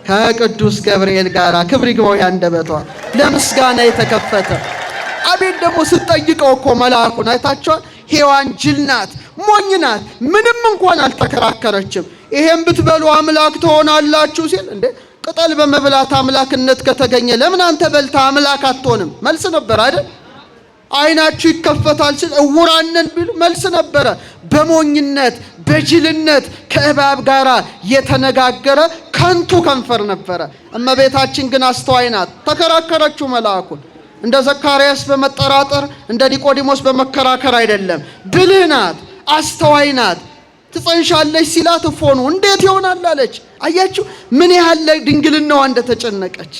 ከቅዱስ ገብርኤል ጋር። ክብር ይግባው አንደበቷ ለምስጋና የተከፈተ። አቤት ደግሞ ስትጠይቀው እኮ መልአኩን አይታችኋል? ሔዋን ጅል ናት፣ ሞኝ ናት። ምንም እንኳን አልተከራከረችም። ይሄን ብትበሉ አምላክ ትሆናላችሁ ሲል እንዴ ቅጠል በመብላት አምላክነት ከተገኘ ለምን አንተ በልታ አምላክ አትሆንም? መልስ ነበር አይደል? አይናችሁ ይከፈታል ሲል እውራን ነን ቢሉ መልስ ነበረ። በሞኝነት በጅልነት ከእባብ ጋር የተነጋገረ ከንቱ ከንፈር ነበረ። እመቤታችን ግን አስተዋይ ናት። ተከራከረችው መልአኩን። እንደ ዘካርያስ በመጠራጠር እንደ ኒቆዲሞስ በመከራከር አይደለም። ብልህ ናት፣ አስተዋይ ናት። ትጸንሻለች ሲላት እፎኑ እንዴት ይሆናል አለች። አያችሁ ምን ያህል ድንግልናዋ እንደተጨነቀች።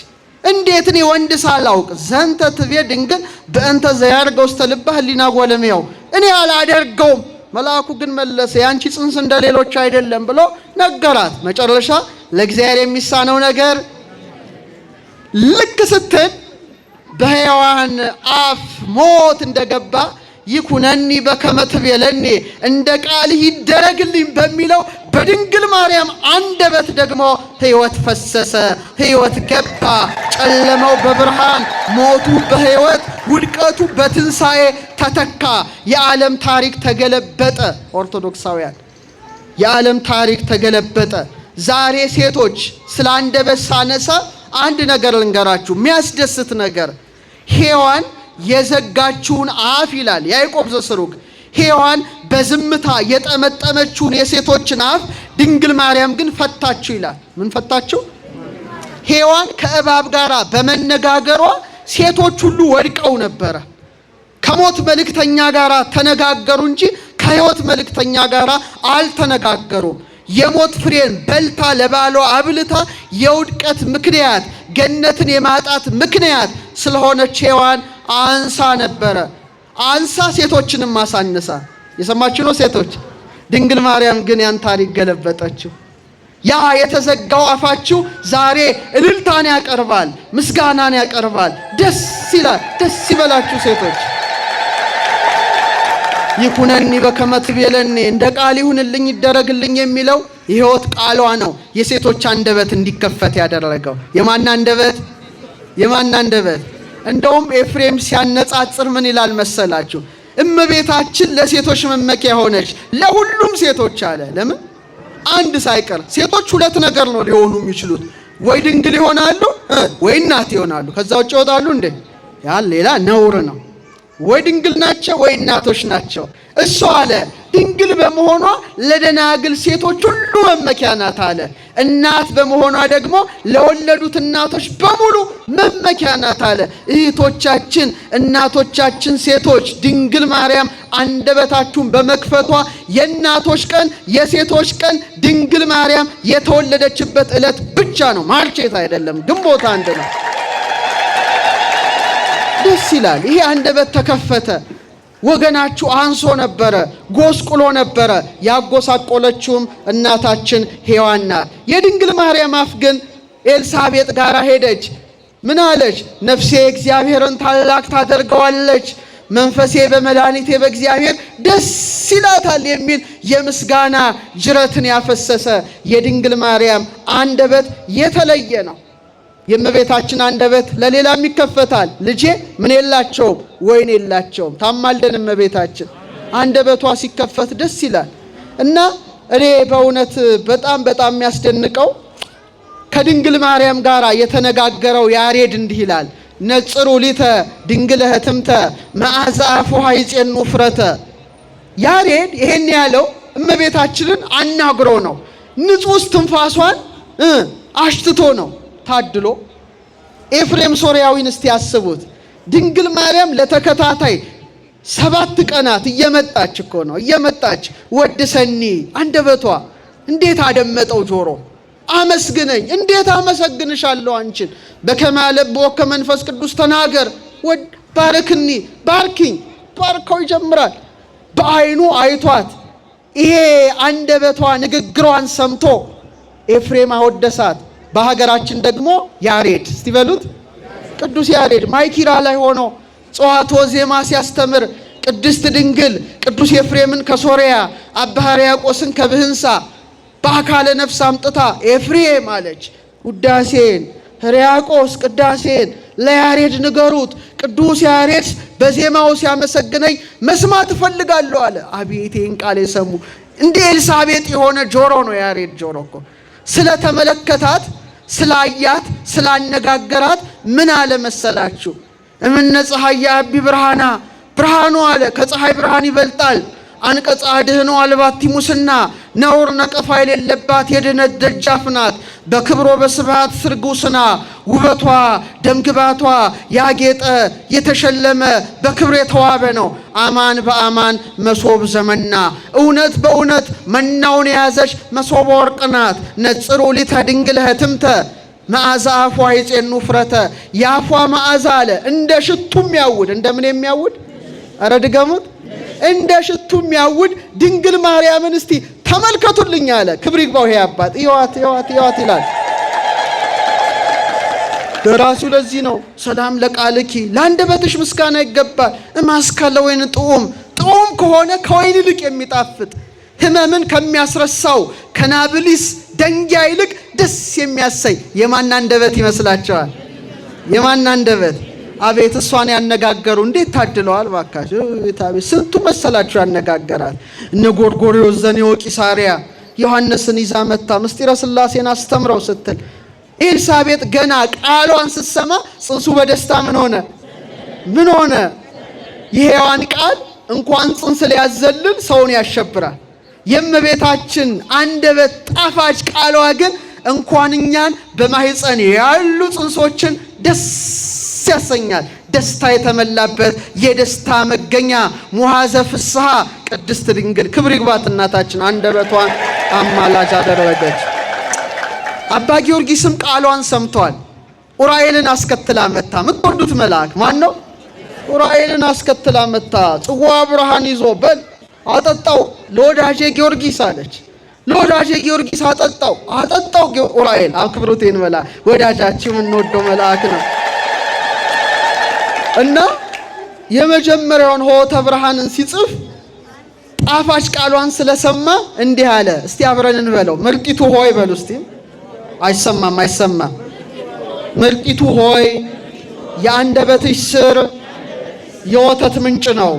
እንዴት እኔ ወንድ ሳላውቅ ዘንተ ትቤ ድንግል በእንተ ዘያርገው ውስተ ልባ ህሊና ጎለሜው እኔ አላደርገውም። መልአኩ ግን መለሰ ያንቺ ጽንስ እንደሌሎች አይደለም ብሎ ነገራት። መጨረሻ ለእግዚአብሔር የሚሳነው ነገር ልክ ስትል በሔዋን አፍ ሞት እንደገባ ይኩነኒ በከመ ትቤለኒ እንደ ቃልህ ይደረግልኝ በሚለው በድንግል ማርያም አንደበት ደግሞ ሕይወት ፈሰሰ፣ ሕይወት ገባ። ጨለማው በብርሃን ሞቱ በሕይወት ውድቀቱ በትንሣኤ ተተካ። የዓለም ታሪክ ተገለበጠ። ኦርቶዶክሳውያን የዓለም ታሪክ ተገለበጠ። ዛሬ ሴቶች ስለ አንደበት ሳነሳ አንድ ነገር ልንገራችሁ፣ የሚያስደስት ነገር። ሔዋን የዘጋችውን አፍ ይላል ያዕቆብ ዘስሩግ። ሔዋን በዝምታ የጠመጠመችውን የሴቶችን አፍ ድንግል ማርያም ግን ፈታችሁ ይላል። ምን ፈታችሁ? ሔዋን ከእባብ ጋር በመነጋገሯ ሴቶች ሁሉ ወድቀው ነበረ። ከሞት መልእክተኛ ጋር ተነጋገሩ እንጂ ከሕይወት መልእክተኛ ጋር አልተነጋገሩም። የሞት ፍሬን በልታ ለባሏ አብልታ የውድቀት ምክንያት ገነትን የማጣት ምክንያት ስለሆነች ሔዋን አንሳ ነበረ። አንሳ ሴቶችንም አሳነሳ። የሰማችሁ ነው ሴቶች። ድንግል ማርያም ግን ያን ታሪክ ገለበጠችው። ያ የተዘጋው አፋችሁ ዛሬ እልልታን ያቀርባል፣ ምስጋናን ያቀርባል። ደስ ይላል። ደስ ይበላችሁ ሴቶች። ይኩነኒ በከመ ትቤለኒ እንደ ቃል ይሁንልኝ ይደረግልኝ የሚለው የሕይወት ቃሏ ነው የሴቶች አንደበት እንዲከፈት ያደረገው። የማን አንደበት? የማን አንደበት? እንደውም ኤፍሬም ሲያነጻጽር ምን ይላል መሰላችሁ? እመቤታችን ለሴቶች መመኪያ ሆነች፣ ለሁሉም ሴቶች አለ። ለምን? አንድ ሳይቀር። ሴቶች ሁለት ነገር ነው ሊሆኑ የሚችሉት፣ ወይ ድንግል ይሆናሉ ወይ እናት ይሆናሉ። ከዛ ውጭ ይወጣሉ እንዴ? ያ ሌላ ነውር ነው። ወይ ድንግል ናቸው ወይ እናቶች ናቸው። እሷ አለ ድንግል በመሆኗ ለደናግል ሴቶች ሁሉ መመኪያ ናት አለ። እናት በመሆኗ ደግሞ ለወለዱት እናቶች በሙሉ መመኪያ ናት አለ። እህቶቻችን፣ እናቶቻችን ሴቶች ድንግል ማርያም አንደበታችሁን በመክፈቷ የእናቶች ቀን የሴቶች ቀን ድንግል ማርያም የተወለደችበት ዕለት ብቻ ነው። ማርቼት አይደለም፣ ግንቦት አንድ ነው። ደስ ይላል። ይሄ አንደበት ተከፈተ። ወገናችሁ አንሶ ነበረ፣ ጎስቁሎ ነበረ። ያጎሳቆለችውም እናታችን ሔዋን ናት። የድንግል ማርያም አፍ ግን ኤልሳቤጥ ጋር ሄደች። ምን አለች? ነፍሴ እግዚአብሔርን ታላቅ ታደርገዋለች፣ መንፈሴ በመድኃኒቴ በእግዚአብሔር ደስ ይላታል የሚል የምስጋና ጅረትን ያፈሰሰ የድንግል ማርያም አንደበት የተለየ ነው። የእመቤታችን አንደበት ለሌላም ይከፈታል። ልጄ ምን የላቸውም? ወይን የላቸውም። ታማልደን እመቤታችን አንደበቷ ሲከፈት ደስ ይላል። እና እኔ በእውነት በጣም የሚያስደንቀው ከድንግል ማርያም ጋር የተነጋገረው ያሬድ እንዲህ ይላል። ነጽሩ ሊተ ድንግል ህትምተ መዓዛ አፉሃ ይጼኑ ፍረተ። ያሬድ ይሄን ያለው እመቤታችንን አናግሮ ነው። ንጹህ ትንፋሷን አሽትቶ ነው። ታድሎ ኤፍሬም ሶርያዊን እስቲ ያስቡት። ድንግል ማርያም ለተከታታይ 7 ቀናት እየመጣች እኮ ነው እየመጣች ወድሰኒ አንደበቷ እንዴት አደመጠው ጆሮ አመስግነኝ እንዴት አመሰግንሻለሁ አንቺን በከማለ በወከ መንፈስ ቅዱስ ተናገር ባርክኒ ባርኪኝ ባርከው ይጀምራል። በአይኑ አይቷት ይሄ አንደበቷ ንግግሯን ሰምቶ ኤፍሬም አወደሳት። በሀገራችን ደግሞ ያሬድ እስቲ በሉት ቅዱስ ያሬድ ማይኪራ ላይ ሆኖ ጸዋቶ ዜማ ሲያስተምር ቅድስት ድንግል ቅዱስ ኤፍሬምን ከሶሪያ አባ ሕርያቆስን ከብህንሳ በአካለ ነፍስ አምጥታ ኤፍሬም አለች ውዳሴን ሕርያቆስ ቅዳሴን ለያሬድ ንገሩት ቅዱስ ያሬድ በዜማው ሲያመሰግነኝ መስማት እፈልጋለሁ አለ። አቤቴን ቃል የሰሙ እንደ ኤልሳቤጥ የሆነ ጆሮ ነው ያሬድ ጆሮ እኮ ስለተመለከታት ስላያት ስላነጋገራት ምን አለ መሰላችሁ? እምነ ፀሐይ ያቢ ብርሃና ብርሃኑ አለ ከፀሐይ ብርሃን ይበልጣል። አንቀጸ አድኅኖ አልባቲ ሙስና ነውር ነቀፋ የሌለባት የድነት ደጃፍ ናት። በክብሮ በስብሐት ስርጉስና ውበቷ ደምግባቷ ያጌጠ የተሸለመ በክብር የተዋበ ነው። አማን በአማን መሶብ ዘመና እውነት በእውነት መናውን የያዘች መሶበ ወርቅ ናት። ነጽሩ ሊተ ድንግል ህትምተ መዓዛ አፏ ይጼኑ ፍረተ ያፏ መዓዛ አለ እንደ ሽቱ የሚያውድ እንደምን የሚያውድ አረ ድገሙት እንደ ሽቱ የሚያውድ ድንግል ማርያምን እስቲ ተመልከቱልኝ አለ። ክብር ይግባው ይሄ አባት ይዋት ይላል ደራሱ። ለዚህ ነው ሰላም ለቃልኪ ለአንደበትሽ ምስጋና ይገባል። እማስካለ ወይን ጥዑም ከሆነ ከወይን ይልቅ የሚጣፍጥ ህመምን ከሚያስረሳው ከናብሊስ ደንጊያ ይልቅ ደስ የሚያሰኝ የማን አንደበት ይመስላችኋል? የማን አንደበት? አቤት እሷን ያነጋገሩ እንዴት ታድለዋል ባካችሁ! ታቤት ስንቱ መሰላችሁ ያነጋገራል። እነ ጎርጎርዮስ ዘኔዎ ቂሳርያ ዮሐንስን ይዛ መጣ ምስጢረ ሥላሴን አስተምረው ስትል ኤልሳቤጥ ገና ቃሏን ስትሰማ ጽንሱ በደስታ ምን ሆነ? የሔዋን ቃል እንኳን ጽንስ ሊያዘልል ሰውን ያሸብራል። የእመቤታችን አንደበት ጣፋጭ ቃሏ ግን እንኳን እኛን በማህፀን ያሉ ጽንሶችን ደስ ያሰኛል። ደስታ የተመላበት የደስታ መገኛ ሙሐዘ ፍስሐ ቅድስት ድንግል ክብር ይግባት እናታችን አንደበቷን አማላጅ አደረገች። አባ ጊዮርጊስም ቃሏን ሰምቷል። ኡራኤልን አስከትላ መጣ። የምትወዱት መልአክ ማን ነው? ኡራኤልን አስከትላ መጣ። ጽዋ ብርሃን ይዞ በል አጠጣው ለወዳጄ ጊዮርጊስ አለች። ለወዳጄ ጊዮርጊስ አጠጣው ኡራኤል አክብሩቴን መልአክ ወዳጃችን የምንወደው መልአክ ነው። እና የመጀመሪያውን ሆተ ብርሃንን ሲጽፍ ጣፋጭ ቃሏን ስለሰማ እንዲህ አለ። እስቲ አብረን እንበለው። ምርጢቱ ሆይ በሉ እስቲ። አይሰማም ምርጢቱ ሆይ የአንደበትሽ ስር የወተት ምንጭ ነው።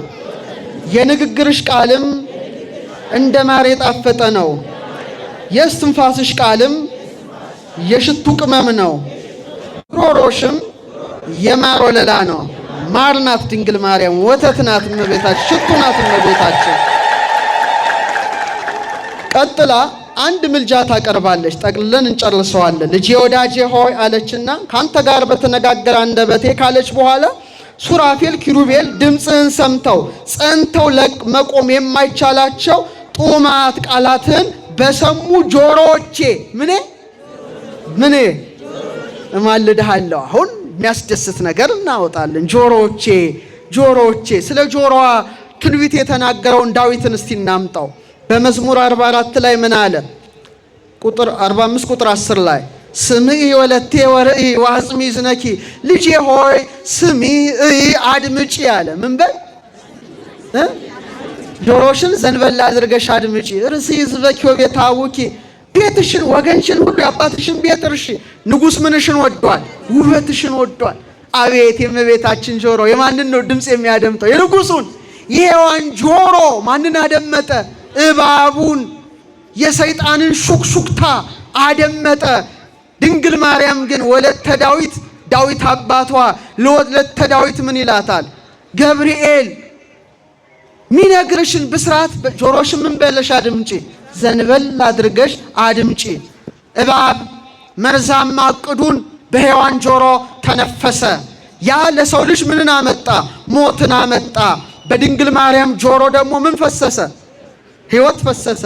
የንግግርሽ ቃልም እንደ ማር የጣፈጠ ነው። የእስትንፋስሽ ቃልም የሽቱ ቅመም ነው። ሮሮሽም የማር ወለላ ነው። ማር ናት ድንግል ማርያም፣ ወተት ናት እመቤታችን፣ ሽቱ ናት እመቤታችን። ቀጥላ አንድ ምልጃ ታቀርባለች። ጠቅልለን እንጨርሰዋለን። ልጄ ወዳጄ ሆይ አለችና ካንተ ጋር በተነጋገረ አንደበቴ ካለች በኋላ ሱራፌል ኪሩቤል ድምፅህን ሰምተው ጸንተው መቆም የማይቻላቸው ጡማት ቃላትን በሰሙ ጆሮዎቼ ምን እማልድሃለሁ። አሁን የሚያስደስት ነገር እናወጣለን። ጆሮዎቼ ስለ ጆሮዋ ትንቢት የተናገረውን ዳዊትን እስቲ እናምጣው። በመዝሙር 44 ላይ ምን አለ? ቁጥር 45 ቁጥር 10 ላይ ስምዒ ወለቴ ወርኢ ወአጽሚ እዝነኪ፣ ልጄ ሆይ ስሚ አድምጪ አለ። ምን በል? ጆሮሽን ዘንበል አድርገሽ አድምጪ። ርእሲ ሕዝበኪ ወቤተ አቡኪ፣ ቤትሽን ወገንሽን ሁሉ የአባትሽን ቤት እርሺ። ንጉሥ ምንሽን ወዷል? ውበትሽን ወዷል። አቤት የእመቤታችን ጆሮ የማንን ነው ድምፅ የሚያደምጠው? የንጉሡን። የሔዋን ጆሮ ማንን አደመጠ? እባቡን የሰይጣንን ሹክሹክታ አደመጠ። ድንግል ማርያም ግን ወለተ ዳዊት አባቷ ለወለተ ዳዊት ምን ይላታል? ገብርኤል ሚነግርሽን ብስራት ጆሮሽን ምን በለሽ አድምጪ፣ ዘንበል አድርገሽ አድምጪ። እባብ መርዛማ ዕቅዱን በሔዋን ጆሮ ተነፈሰ። ያ ለሰው ልጅ ምንን አመጣ? ሞትን አመጣ። በድንግል ማርያም ጆሮ ደግሞ ምን ፈሰሰ? ሕይወት ፈሰሰ።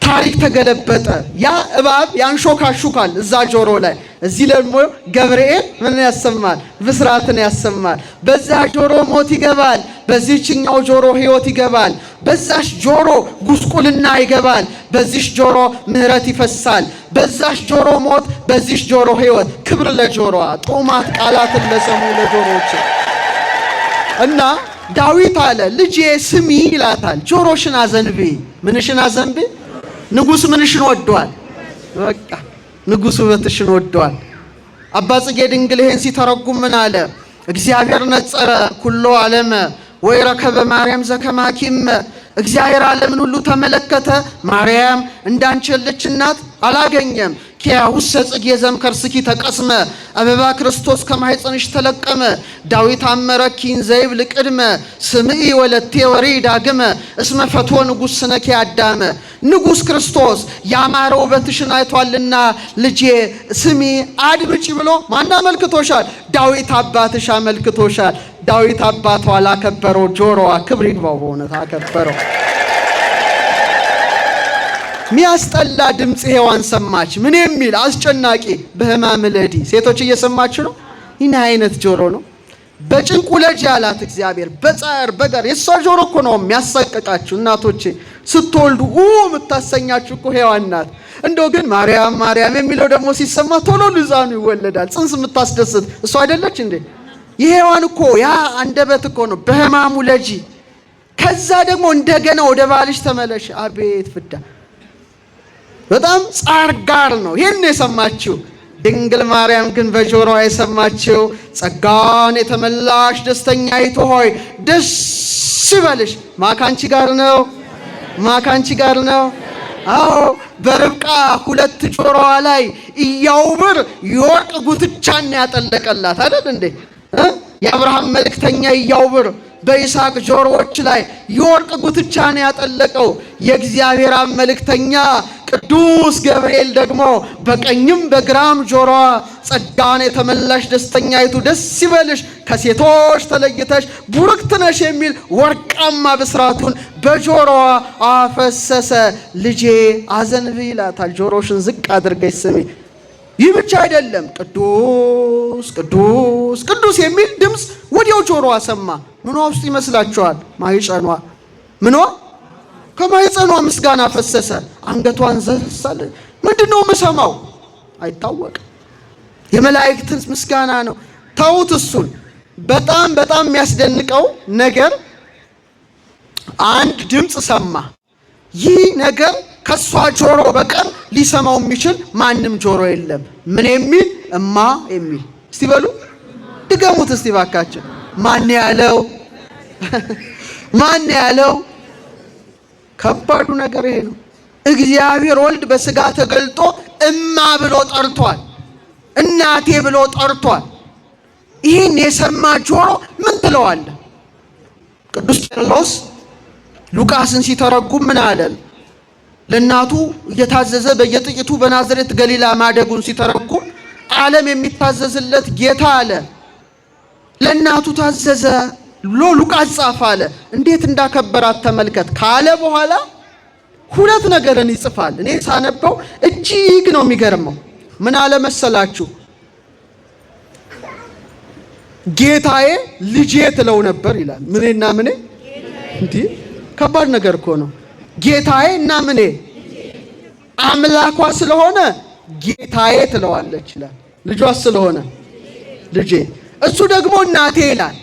ታሪክ ተገለበጠ። ያ እባብ ያንሾካሹካል እዛ ጆሮ ላይ። እዚህ ደግሞ ገብርኤል ምን ያሰማል? ብስራትን ያሰማል። በዛ ጆሮ ሞት ይገባል፣ በዚህኛው ጆሮ ሕይወት ይገባል። በዛሽ ጆሮ ጉስቁልና ይገባል፣ በዚሽ ጆሮ ምሕረት ይፈሳል። በዛሽ ጆሮ ሞት፣ በዚሽ ጆሮ ሕይወት። ክብር ለጆሮዋ፣ ጦማት ቃላትን ለሰሙ ለጆሮዎች። እና ዳዊት አለ ልጄ ስሚ ይላታል፣ ጆሮሽን አዘንቢ። ምንሽን አዘንቢ? ንጉሥ ምንሽን ወዷል? በቃ ንጉሥ ውበትሽን ወዷል። አባ ጽጌ ድንግል ይሄን ሲተረጉም ምን አለ? እግዚአብሔር ነጸረ ኩሎ ዓለመ ወይረከበ ማርያም ዘከማኪም። እግዚአብሔር ዓለምን ሁሉ ተመለከተ፣ ማርያም እንዳንቺ ያለች እናት አላገኘም። ኪያሁሰ ጽጌ ዘምከርስኪ ተቀስመ አበባ ክርስቶስ ከማኅፀንሽ ተለቀመ። ዳዊት አመረኪን ዘይብል ቅድመ ስምዒ ወለቴ ወሪ ዳግመ እስመ ፈትወ ንጉሥ ስነኪ አዳመ። ንጉሥ ክርስቶስ ያማረ ውበትሽን አይቷልና ልጄ ስሚ አድምጪ ብሎ ማን አመልክቶሻል? ዳዊት አባትሽ አመልክቶሻል። ዳዊት አባቷ ላከበረው ጆሮዋ ክብር ይግባው፣ በእውነት አከበረው። ሚያስጠላ ድምፅ ሔዋን ሰማች። ምን የሚል አስጨናቂ በሕማም ለዲ። ሴቶች እየሰማችሁ ነው? ይህን አይነት ጆሮ ነው በጭንቁ ለጅ ያላት እግዚአብሔር በጻር በጋር። የሷ ጆሮ እኮ ነው የሚያሳቀቃችሁ እናቶቼ። ስትወልዱ የምታሰኛችሁ እኮ ሔዋን ናት። እንደው ግን ማርያም ማርያም የሚለው ደግሞ ሲሰማ ቶሎ ልዛኑ ይወለዳል። ጽንስ የምታስደስት እሷ አይደለች እንዴ? የሔዋን እኮ ያ አንደበት እኮ ነው በሕማሙ ለጂ። ከዛ ደግሞ እንደገና ወደ ባልሽ ተመለሽ። አቤት ፍዳ! በጣም ጻር ጋር ነው ይህን የሰማችው። ድንግል ማርያም ግን በጆሮዋ የሰማችው ጸጋን የተመላሽ ደስተኛይቱ ሆይ ደስ ይበልሽ። ማካንቺ ጋር ነው፣ ማካንቺ ጋር ነው። አዎ በርብቃ ሁለት ጆሮዋ ላይ ኢያውብር የወርቅ ጉትቻን ያጠለቀላት አይደል እንዴ? የአብርሃም መልእክተኛ ኢያውብር በይስሐቅ ጆሮዎች ላይ የወርቅ ጉትቻን ያጠለቀው። የእግዚአብሔር መልእክተኛ ቅዱስ ገብርኤል ደግሞ በቀኝም በግራም ጆሮዋ ጸጋን የተመላሽ ደስተኛይቱ ደስ ይበልሽ ከሴቶች ተለይተሽ ቡርክት ነሽ የሚል ወርቃማ ብስራቱን በጆሮዋ አፈሰሰ። ልጄ አዘንቢ ይላታል። ጆሮሽን ዝቅ አድርገሽ ስሚ። ይህ ብቻ አይደለም፣ ቅዱስ ቅዱስ ቅዱስ የሚል ድምፅ ወዲያው ጆሮዋ ሰማ። ምኗ ውስጥ ይመስላችኋል? ማኅፀኗ። ምኗ? ከማኅፀኗ ምስጋና ፈሰሰ። አንገቷን ዘልሳለ። ምንድነው የምሰማው? አይታወቅም። የመላእክትን ምስጋና ነው። ተውት እሱን። በጣም በጣም የሚያስደንቀው ነገር አንድ ድምፅ ሰማ። ይህ ነገር ከሷ ጆሮ በቀር ሊሰማው የሚችል ማንም ጆሮ የለም። ምን የሚል? እማ የሚል። እስቲ በሉ ድገሙት እስቲ ባካችን። ማን ያለው? ማን ያለው? ከባዱ ነገር ይሄ ነው። እግዚአብሔር ወልድ በስጋ ተገልጦ እማ ብሎ ጠርቷል። እናቴ ብሎ ጠርቷል። ይህን የሰማ ጆሮ ምን ትለዋለህ? ቅዱስ ቄርሎስ ሉቃስን ሲተረጉም ምን አለን? ለእናቱ እየታዘዘ በየጥቂቱ በናዝሬት ገሊላ ማደጉን ሲተረጉም ዓለም የሚታዘዝለት ጌታ አለ። ለእናቱ ታዘዘ ብሎ ሉቃስ ጻፈ አለ። እንዴት እንዳከበራት ተመልከት ካለ በኋላ ሁለት ነገርን ይጽፋል። እኔ ሳነበው እጅግ ነው የሚገርመው። ምን አለ መሰላችሁ? ጌታዬ ልጄ ትለው ነበር ይላል። ምኔና ምኔ? እንዴ ከባድ ነገር እኮ ነው። ጌታዬ እና ምኔ? አምላኳ ስለሆነ ጌታዬ ትለዋለች ይላል። ልጇ ስለሆነ ልጄ። እሱ ደግሞ እናቴ ይላል።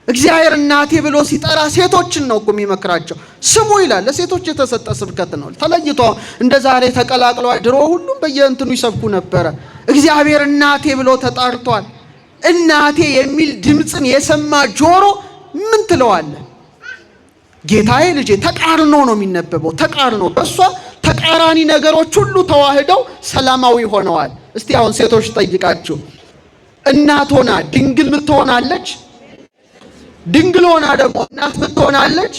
እግዚአብሔር እናቴ ብሎ ሲጠራ ሴቶችን ነው እኮ የሚመክራቸው። ስሙ ይላል። ለሴቶች የተሰጠ ስብከት ነው። ተለይቶ እንደ ዛሬ ተቀላቅለዋል። ድሮ ሁሉም በየእንትኑ ይሰብኩ ነበረ። እግዚአብሔር እናቴ ብሎ ተጣርቷል። እናቴ የሚል ድምፅን የሰማ ጆሮ ምን ትለዋለ? ጌታዬ ልጄ። ተቃርኖ ነው የሚነበበው። ተቃርኖ። በእሷ ተቃራኒ ነገሮች ሁሉ ተዋህደው ሰላማዊ ሆነዋል። እስቲ አሁን ሴቶች ጠይቃችሁ፣ እናት ሆና ድንግል ምትሆናለች? ድንግል ሆና ደግሞ እናት ምትሆናለች?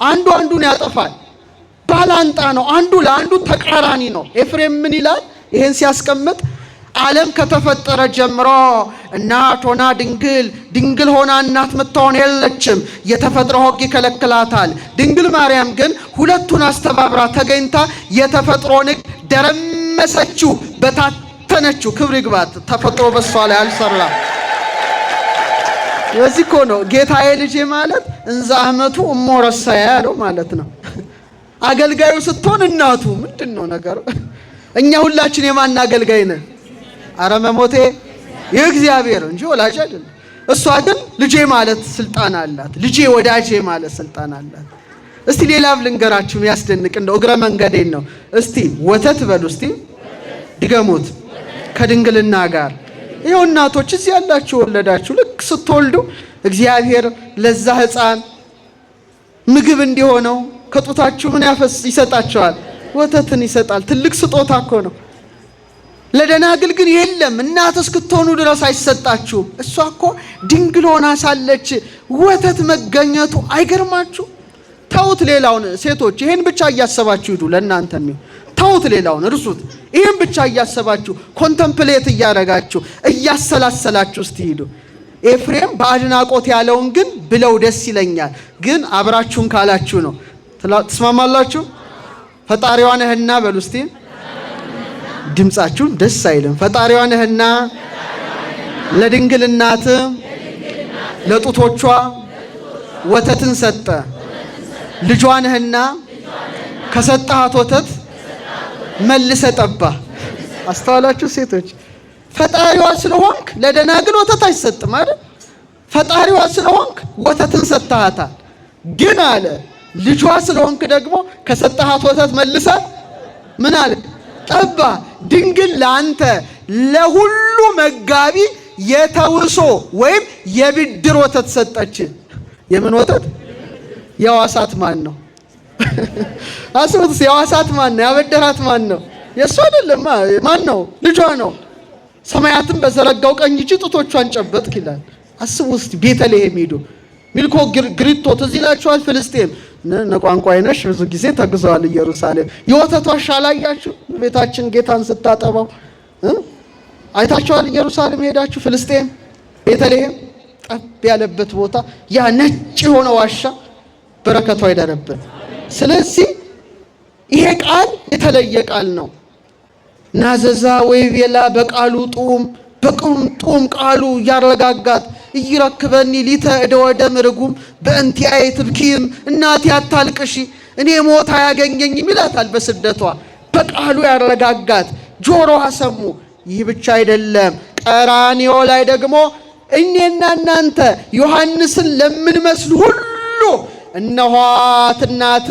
አንዱ አንዱን ያጠፋል። ባላንጣ ነው። አንዱ ለአንዱ ተቃራኒ ነው። ኤፍሬም ምን ይላል? ይሄን ሲያስቀምጥ ዓለም ከተፈጠረ ጀምሮ እናት ሆና ድንግል ሆና እናት መተሆን የለችም። የተፈጥሮ ሕግ ይከለክላታል። ድንግል ማርያም ግን ሁለቱን አስተባብራ ተገኝታ የተፈጥሮን ሕግ ደረመሰችው፣ በታተነችው። ክብር ይግባት። ተፈጥሮ በሷ ላይ አልሰራም። የዚህ እኮ ነው ጌታዬ ልጄ ማለት እንዛ አመቱ እሞረሳያ ያለው ማለት ነው። አገልጋዩ ስትሆን እናቱ ምንድነው ነገሩ? እኛ ሁላችን የማን አገልጋይ ነን? አረ መሞቴ የእግዚአብሔር እንጂ ወላጅ አይደለም። እሷ ግን ልጄ ማለት ስልጣን አላት። ልጄ ወዳጄ ማለት ስልጣን አላት። እስቲ ሌላ ልንገራችሁ ያስደንቅ እንደው እግረ መንገዴን ነው። እስቲ ወተት በሉ እስቲ ድገሙት። ከድንግልና ጋር ይኸው እናቶች እዚህ ያላችሁ ወለዳችሁ ልክ ስትወልዱ እግዚአብሔር ለዛ ሕፃን ምግብ እንዲሆነው ከጡታችሁ ምን ይሰጣቸዋል? ወተትን ይሰጣል። ትልቅ ስጦታ እኮ ነው። ለደናግል ግን የለም፣ እናት እስክትሆኑ ድረስ አይሰጣችሁም። እሷ እኮ ድንግል ሆና ሳለች ወተት መገኘቱ አይገርማችሁ? ተውት ሌላውን ሴቶች ይሄን ብቻ እያሰባችሁ ሂዱ። ለእናንተ ተውት ሌላውን እርሱት። ይሄን ብቻ እያሰባችሁ ኮንተምፕሌት እያረጋችሁ እያሰላሰላችሁ እስቲ ሂዱ። ኤፍሬም በአድናቆት ያለውን ግን ብለው ደስ ይለኛል። ግን አብራችሁን ካላችሁ ነው። ትስማማላችሁ? ፈጣሪዋ ነህና በሉ እስቲ። ድምጻችሁን ደስ አይልም። ፈጣሪዋ ነህና ለድንግል እናት ለጡቶቿ ወተትን ሰጠ። ልጇ ነህና ከሰጣት ወተት መልሰ ጠባ። አስተዋላችሁ ሴቶች? ፈጣሪዋ ስለሆንክ ለደናግል ወተት አይሰጥም አይደል? ፈጣሪዋ ስለሆንክ ወተትን ሰጣሃታል። ግን አለ ልጇ ስለሆንክ ደግሞ ከሰጣሃት ወተት መልሰ ምን አለ? ጠባ። ድንግል ለአንተ ለሁሉ መጋቢ የተውሶ ወይም የብድር ወተት ሰጠች። የምን ወተት? የዋሳት ማን ነው? አስቡት። የዋሳት ማን ነው? ያበደራት ማን ነው? የእሱ አይደለም። ማን ነው? ልጇ ነው። ሰማያትን በዘረጋው ቀኝ እጅ ጡቶቿን ጨበጥክ ይላል። አስቡ እስቲ። ቤተልሔም ሄዱ ሚልኮ ግሪቶ ትዝ ይላችኋል። ፍልስጤም ቋንቋ አይነሽ ብዙ ጊዜ ተግዘዋል። ኢየሩሳሌም የወተት ዋሻ ላያችሁ ቤታችን ጌታን ስታጠባው አይታችኋል። ኢየሩሳሌም ሄዳችሁ ፍልስጤም ቤተልሔም ጠብ ያለበት ቦታ ያ ነጭ የሆነ ዋሻ በረከቱ አይደረብን። ስለዚህ ይሄ ቃል የተለየ ቃል ነው። ናዘዛ ወይቤላ በቃሉ ጡም ቃሉ ያረጋጋት ይረክበኒ ሊተ እደወደም ርጉም በእንቲአይ ትብኪም እናቴ አታልቅሺ እኔ ሞት አያገኘኝም ይላታል በስደቷ። በቃሉ ያረጋጋት ጆሮዋ ሰሙ። ይህ ብቻ አይደለም፣ ቀራንዮ ላይ ደግሞ እኔና እናንተ ዮሐንስን ለምንመስል ሁሉ እነሆት እናት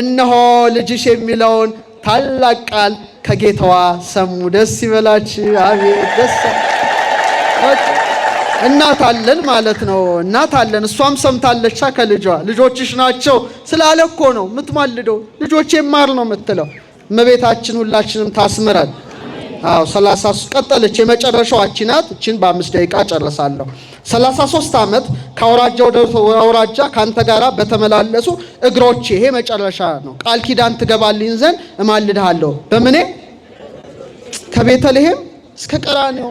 እነሆ ልጅሽ የሚለውን ታላቅ ቃል ከጌታዋ ሰሙ። ደስ ይበላችሁ። አቤት ደስ እናት አለን ማለት ነው። እናት አለን። እሷም ሰምታለች ከልጇ ልጆችሽ ናቸው ስላለ እኮ ነው የምትማልደው። ልጆቼ ማር ነው የምትለው እመቤታችን። ሁላችንም ታስምረን። አዎ 30 ቀጠለች። የመጨረሻው አቺ ናት። እቺን በ5 ደቂቃ ጨርሳለሁ። 33 ዓመት ከአውራጃ ወደ አውራጃ ካንተ ጋራ በተመላለሱ እግሮቼ። ይሄ መጨረሻ ነው። ቃል ኪዳን ትገባልኝ ዘንድ እማልድሃለሁ። በምኔ? ከቤተልሔም እስከ ቀራንዮ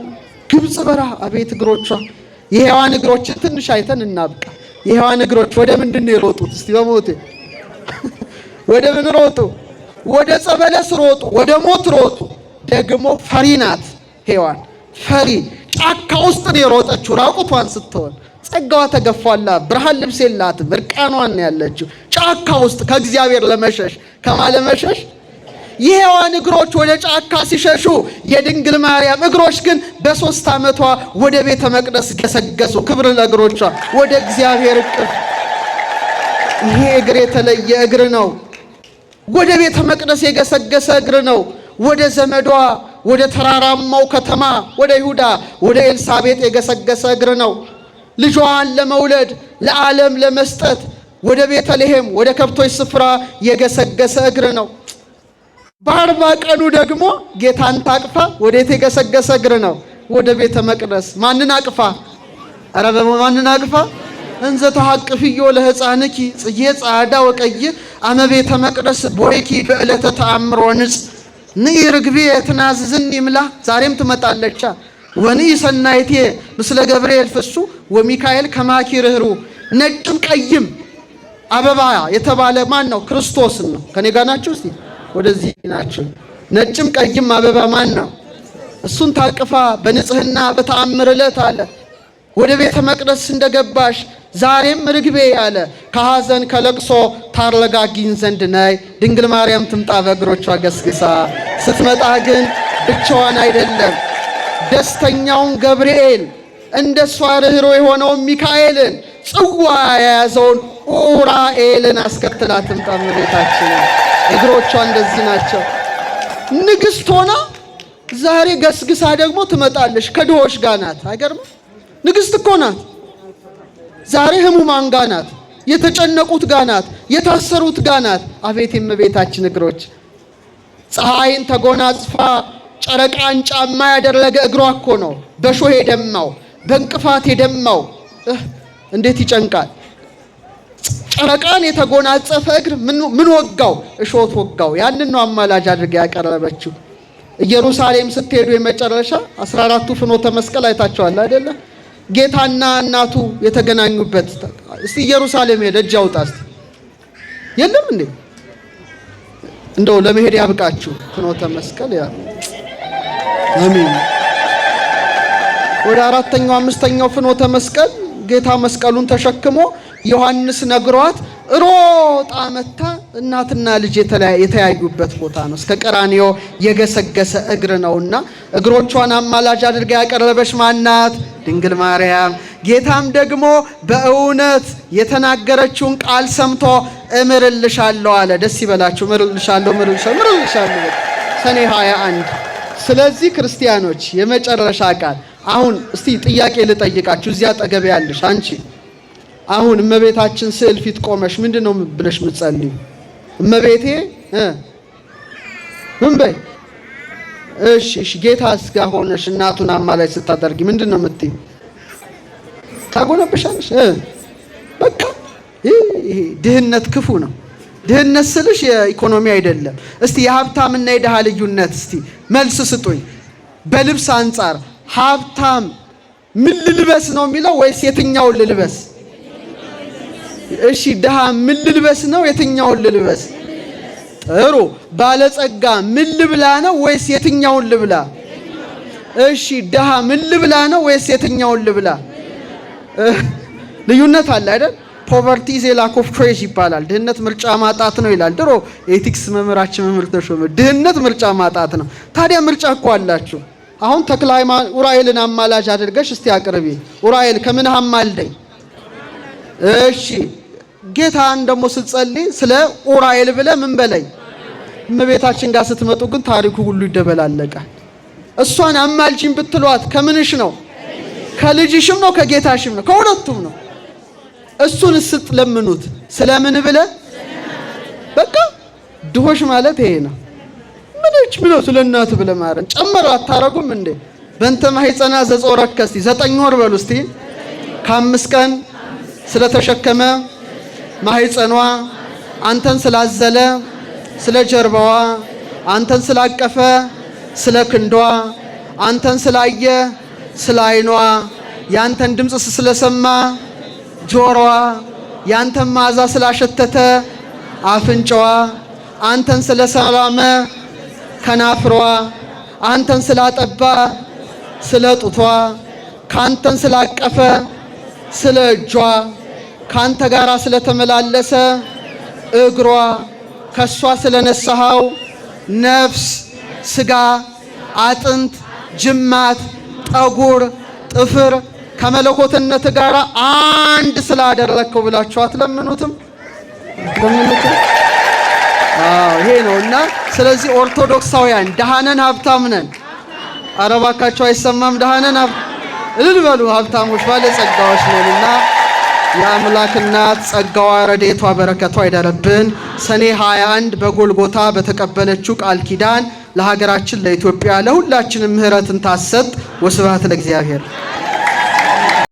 ግብጽ በረሃ። አቤት እግሮቿ! የሔዋን እግሮችን ትንሽ አይተን እናብቃ። የሔዋን እግሮች ወደ ምንድን ነው የሮጡት? እስቲ በሞቴ ወደ ምን ሮጡ? ወደ ጸበለስ ሮጡ፣ ወደ ሞት ሮጡ። ደግሞ ፈሪ ናት ሔዋን። ፈሪ ጫካ ውስጥ ነው የሮጠችው ራቁቷን ስትሆን። ጸጋዋ ተገፏላ። ብርሃን ልብስ የላትም፣ እርቃኗን ነው ያለችው ጫካ ውስጥ ከእግዚአብሔር ለመሸሽ። ከማለመሸሽ የሔዋን እግሮች ወደ ጫካ ሲሸሹ፣ የድንግል ማርያም እግሮች ግን በ3 ዓመቷ ወደ ቤተ መቅደስ ገሰገሱ። ክብር ለእግሮቿ፣ ወደ እግዚአብሔር እቅፍ። ይሄ እግር የተለየ እግር ነው። ወደ ቤተ መቅደስ የገሰገሰ እግር ነው። ወደ ዘመዷ ወደ ተራራማው ከተማ ወደ ይሁዳ ወደ ኤልሳቤጥ የገሰገሰ እግር ነው። ልጇን ለመውለድ ለዓለም ለመስጠት ወደ ቤተልሔም ወደ ከብቶች ስፍራ የገሰገሰ እግር ነው። በ40 ቀኑ ደግሞ ጌታን ታቅፋ ወዴት የገሰገሰ እግር ነው? ወደ ቤተ መቅደስ። ማንን አቅፋ? ኧረ በማንን አቅፋ? እንዘ ተሐቅፍዮ ለሕፃንኪ ጽጌ ጻዕዳ ወቀይ አመ ቤተ መቅደስ ቦይኪ በዕለተ ተአምሮ ንጽ። ንኢ ርግቤ ትናዝዝን ይምላ ዛሬም ትመጣለች። ወንኢ ሰናይቴ ምስለ ገብርኤል ፍሱ ወሚካኤል ከማኪ ርህሩ። ነጭም ቀይም አበባ የተባለ ማን ነው? ክርስቶስ ነው። ከኔ ጋር ናችሁ? እስቲ ወደዚህ ናችሁ። ነጭም ቀይም አበባ ማን ነው? እሱን ታቅፋ በንጽህና በተአምር ዕለት አለ ወደ ቤተ መቅደስ እንደገባሽ ዛሬም ርግቤ አለ ከሐዘን ከለቅሶ ታረጋጊኝ ዘንድ ነይ ድንግል ማርያም ትምጣ በእግሮቿ ገስግሳ። ስትመጣ ግን ብቻዋን አይደለም፣ ደስተኛውን ገብርኤል እንደሷ ርኅሩኅ የሆነውን ሚካኤልን ጽዋ የያዘውን ኡራኤልን አስከትላ ትምጣ እመቤታችን። እግሮቿ እንደዚህ ናቸው። ንግሥት ሆና ዛሬ ገስግሳ ደግሞ ትመጣለች። ከድሆች ጋር ናት። አይገርም? ንግሥት እኮ ናት። ዛሬ ህሙማን ጋር ናት፣ የተጨነቁት ጋር ናት፣ የታሰሩት ጋር ናት። አቤት የእመቤታችን እግሮች! ፀሐይን ተጎናጽፋ ጨረቃን ጫማ ያደረገ እግሯ እኮ ነው በሾህ የደማው በእንቅፋት የደማው። እንዴት ይጨንቃል! ጨረቃን የተጎናጸፈ እግር ምን ወጋው? እሾት ወጋው። ያንን ነው አማላጅ አድርጋ ያቀረበችው። ኢየሩሳሌም ስትሄዱ የመጨረሻ 14ቱ ፍኖተ መስቀል አይታቸዋል አይደለ? ጌታና እናቱ የተገናኙበት። እስቲ ኢየሩሳሌም ሄደ እጅ አውጣ እስቲ። የለም እንዴ? እንደው ለመሄድ ያብቃችሁ ፍኖተ መስቀል ያ አሜን። ወደ 4ኛው 5ኛው ፍኖተ መስቀል ጌታ መስቀሉን ተሸክሞ ዮሐንስ ነግሯት ሮጣ መታ እናትና ልጅ የተያዩበት ቦታ ነው። እስከ ቀራንዮ የገሰገሰ እግር ነውና እግሮቿን አማላጅ አድርጋ ያቀረበች ማናት? ድንግል ማርያም። ጌታም ደግሞ በእውነት የተናገረችውን ቃል ሰምቶ እምርልሻለሁ አለ። ደስ ይበላችሁ። እምርልሻለሁ ሰኔ 21። ስለዚህ ክርስቲያኖች የመጨረሻ ቃል አሁን እስቲ ጥያቄ ልጠይቃችሁ። እዚያ አጠገብ ያለሽ አንቺ አሁን እመቤታችን ስዕል ፊት ቆመሽ ምንድነው ብለሽ ምትጸልዩ? እመቤቴ ምን በይ? እሺ ጌታስ ጋር ሆነሽ እናቱን አማላጅ ስታደርጊ ምንድነው የምትይ? ታጎነበሻለሽ። በቃ ይሄ ድህነት ክፉ ነው። ድህነት ስልሽ የኢኮኖሚ አይደለም። እስቲ የሀብታምና የድሃ ልዩነት እስቲ መልስ ስጡኝ። በልብስ አንጻር ሀብታም ምን ልልበስ ነው የሚለው ወይስ የትኛውን ልልበስ? እሺ ድሃ ምን ልልበስ ነው? የትኛውን ልልበስ? ጥሩ። ባለጸጋ ምን ልብላ ነው ወይስ የትኛውን ልብላ? እሺ ድሃ ምን ልብላ ነው ወይስ የትኛውን ልብላ? ልዩነት አለ አይደል? ፖቨርቲ ኢዝ ኤ ላክ ኦፍ ቾይስ ይባላል። ድህነት ምርጫ ማጣት ነው ይላል ድሮ ኤቲክስ መምህራችን መምህር ተሾመ። ድህነት ምርጫ ማጣት ነው። ታዲያ ምርጫ እኮ አላችሁ። አሁን ተክለ ሃይማኖት ኡራኤልን አማላጅ አድርገሽ እስቲ አቅርቢ። ኡራኤል ከምን አማልደኝ? እሺ ጌታን ደግሞ ስትጸልይ ስለ ኡራኤል ብለ ምን በለኝ? እመቤታችን ጋር ስትመጡ ግን ታሪኩ ሁሉ ይደበላለቃል። እሷን አማልጂን ብትሏት ከምንሽ ነው? ከልጅሽም ነው ከጌታሽም ነው? ከሁለቱም ነው። እሱን ስትለምኑት ስለምን ብለ? በቃ ድሆሽ ማለት ይሄ ነው። ምንች ብሎ ስለናቱ ብለ ማረን ጨመረ አታረጉም እንዴ? በእንተ ማህፀና ዘጾረከ እስቲ 9 ወር በሉ እስቲ። ከ5 ቀን ስለተሸከመ ማህፀኗ አንተን ስላዘለ ስለ ጀርባዋ አንተን ስላቀፈ ስለ ክንዷ አንተን ስላየ ስለ አይኗ ያንተን ድምጽ ስለሰማ ጆሮዋ ያንተን መዓዛ ስላሸተተ አፍንጫዋ አንተን ስለሰላመ ከናፍሯ አንተን ስላጠባ ስለ ጡቷ ካንተን ስላቀፈ ስለ እጇ ካንተ ጋራ ስለተመላለሰ እግሯ ከሷ ስለነሳሃው ነፍስ ስጋ አጥንት ጅማት ጠጉር ጥፍር ከመለኮትነት ጋራ አንድ ስላደረከው ብላችሁ አትለምኑትም? ይሄ ነውና ስለዚህ ኦርቶዶክሳውያን ደሃነን ሀብታም ነን። ኧረ እባካችሁ አይሰማም? ደሃነን እልል በሉ። ሀብታሞች ባለጸጋዎች ነንና የአምላክ እናት ጸጋዋ ረድኤቷ በረከቷ ይደረብን። ሰኔ 21 በጎልጎታ በተቀበለችው ቃል ኪዳን ለሀገራችን ለኢትዮጵያ ለሁላችንም ምህረትን ታሰጥ። ወስብሐት ለእግዚአብሔር።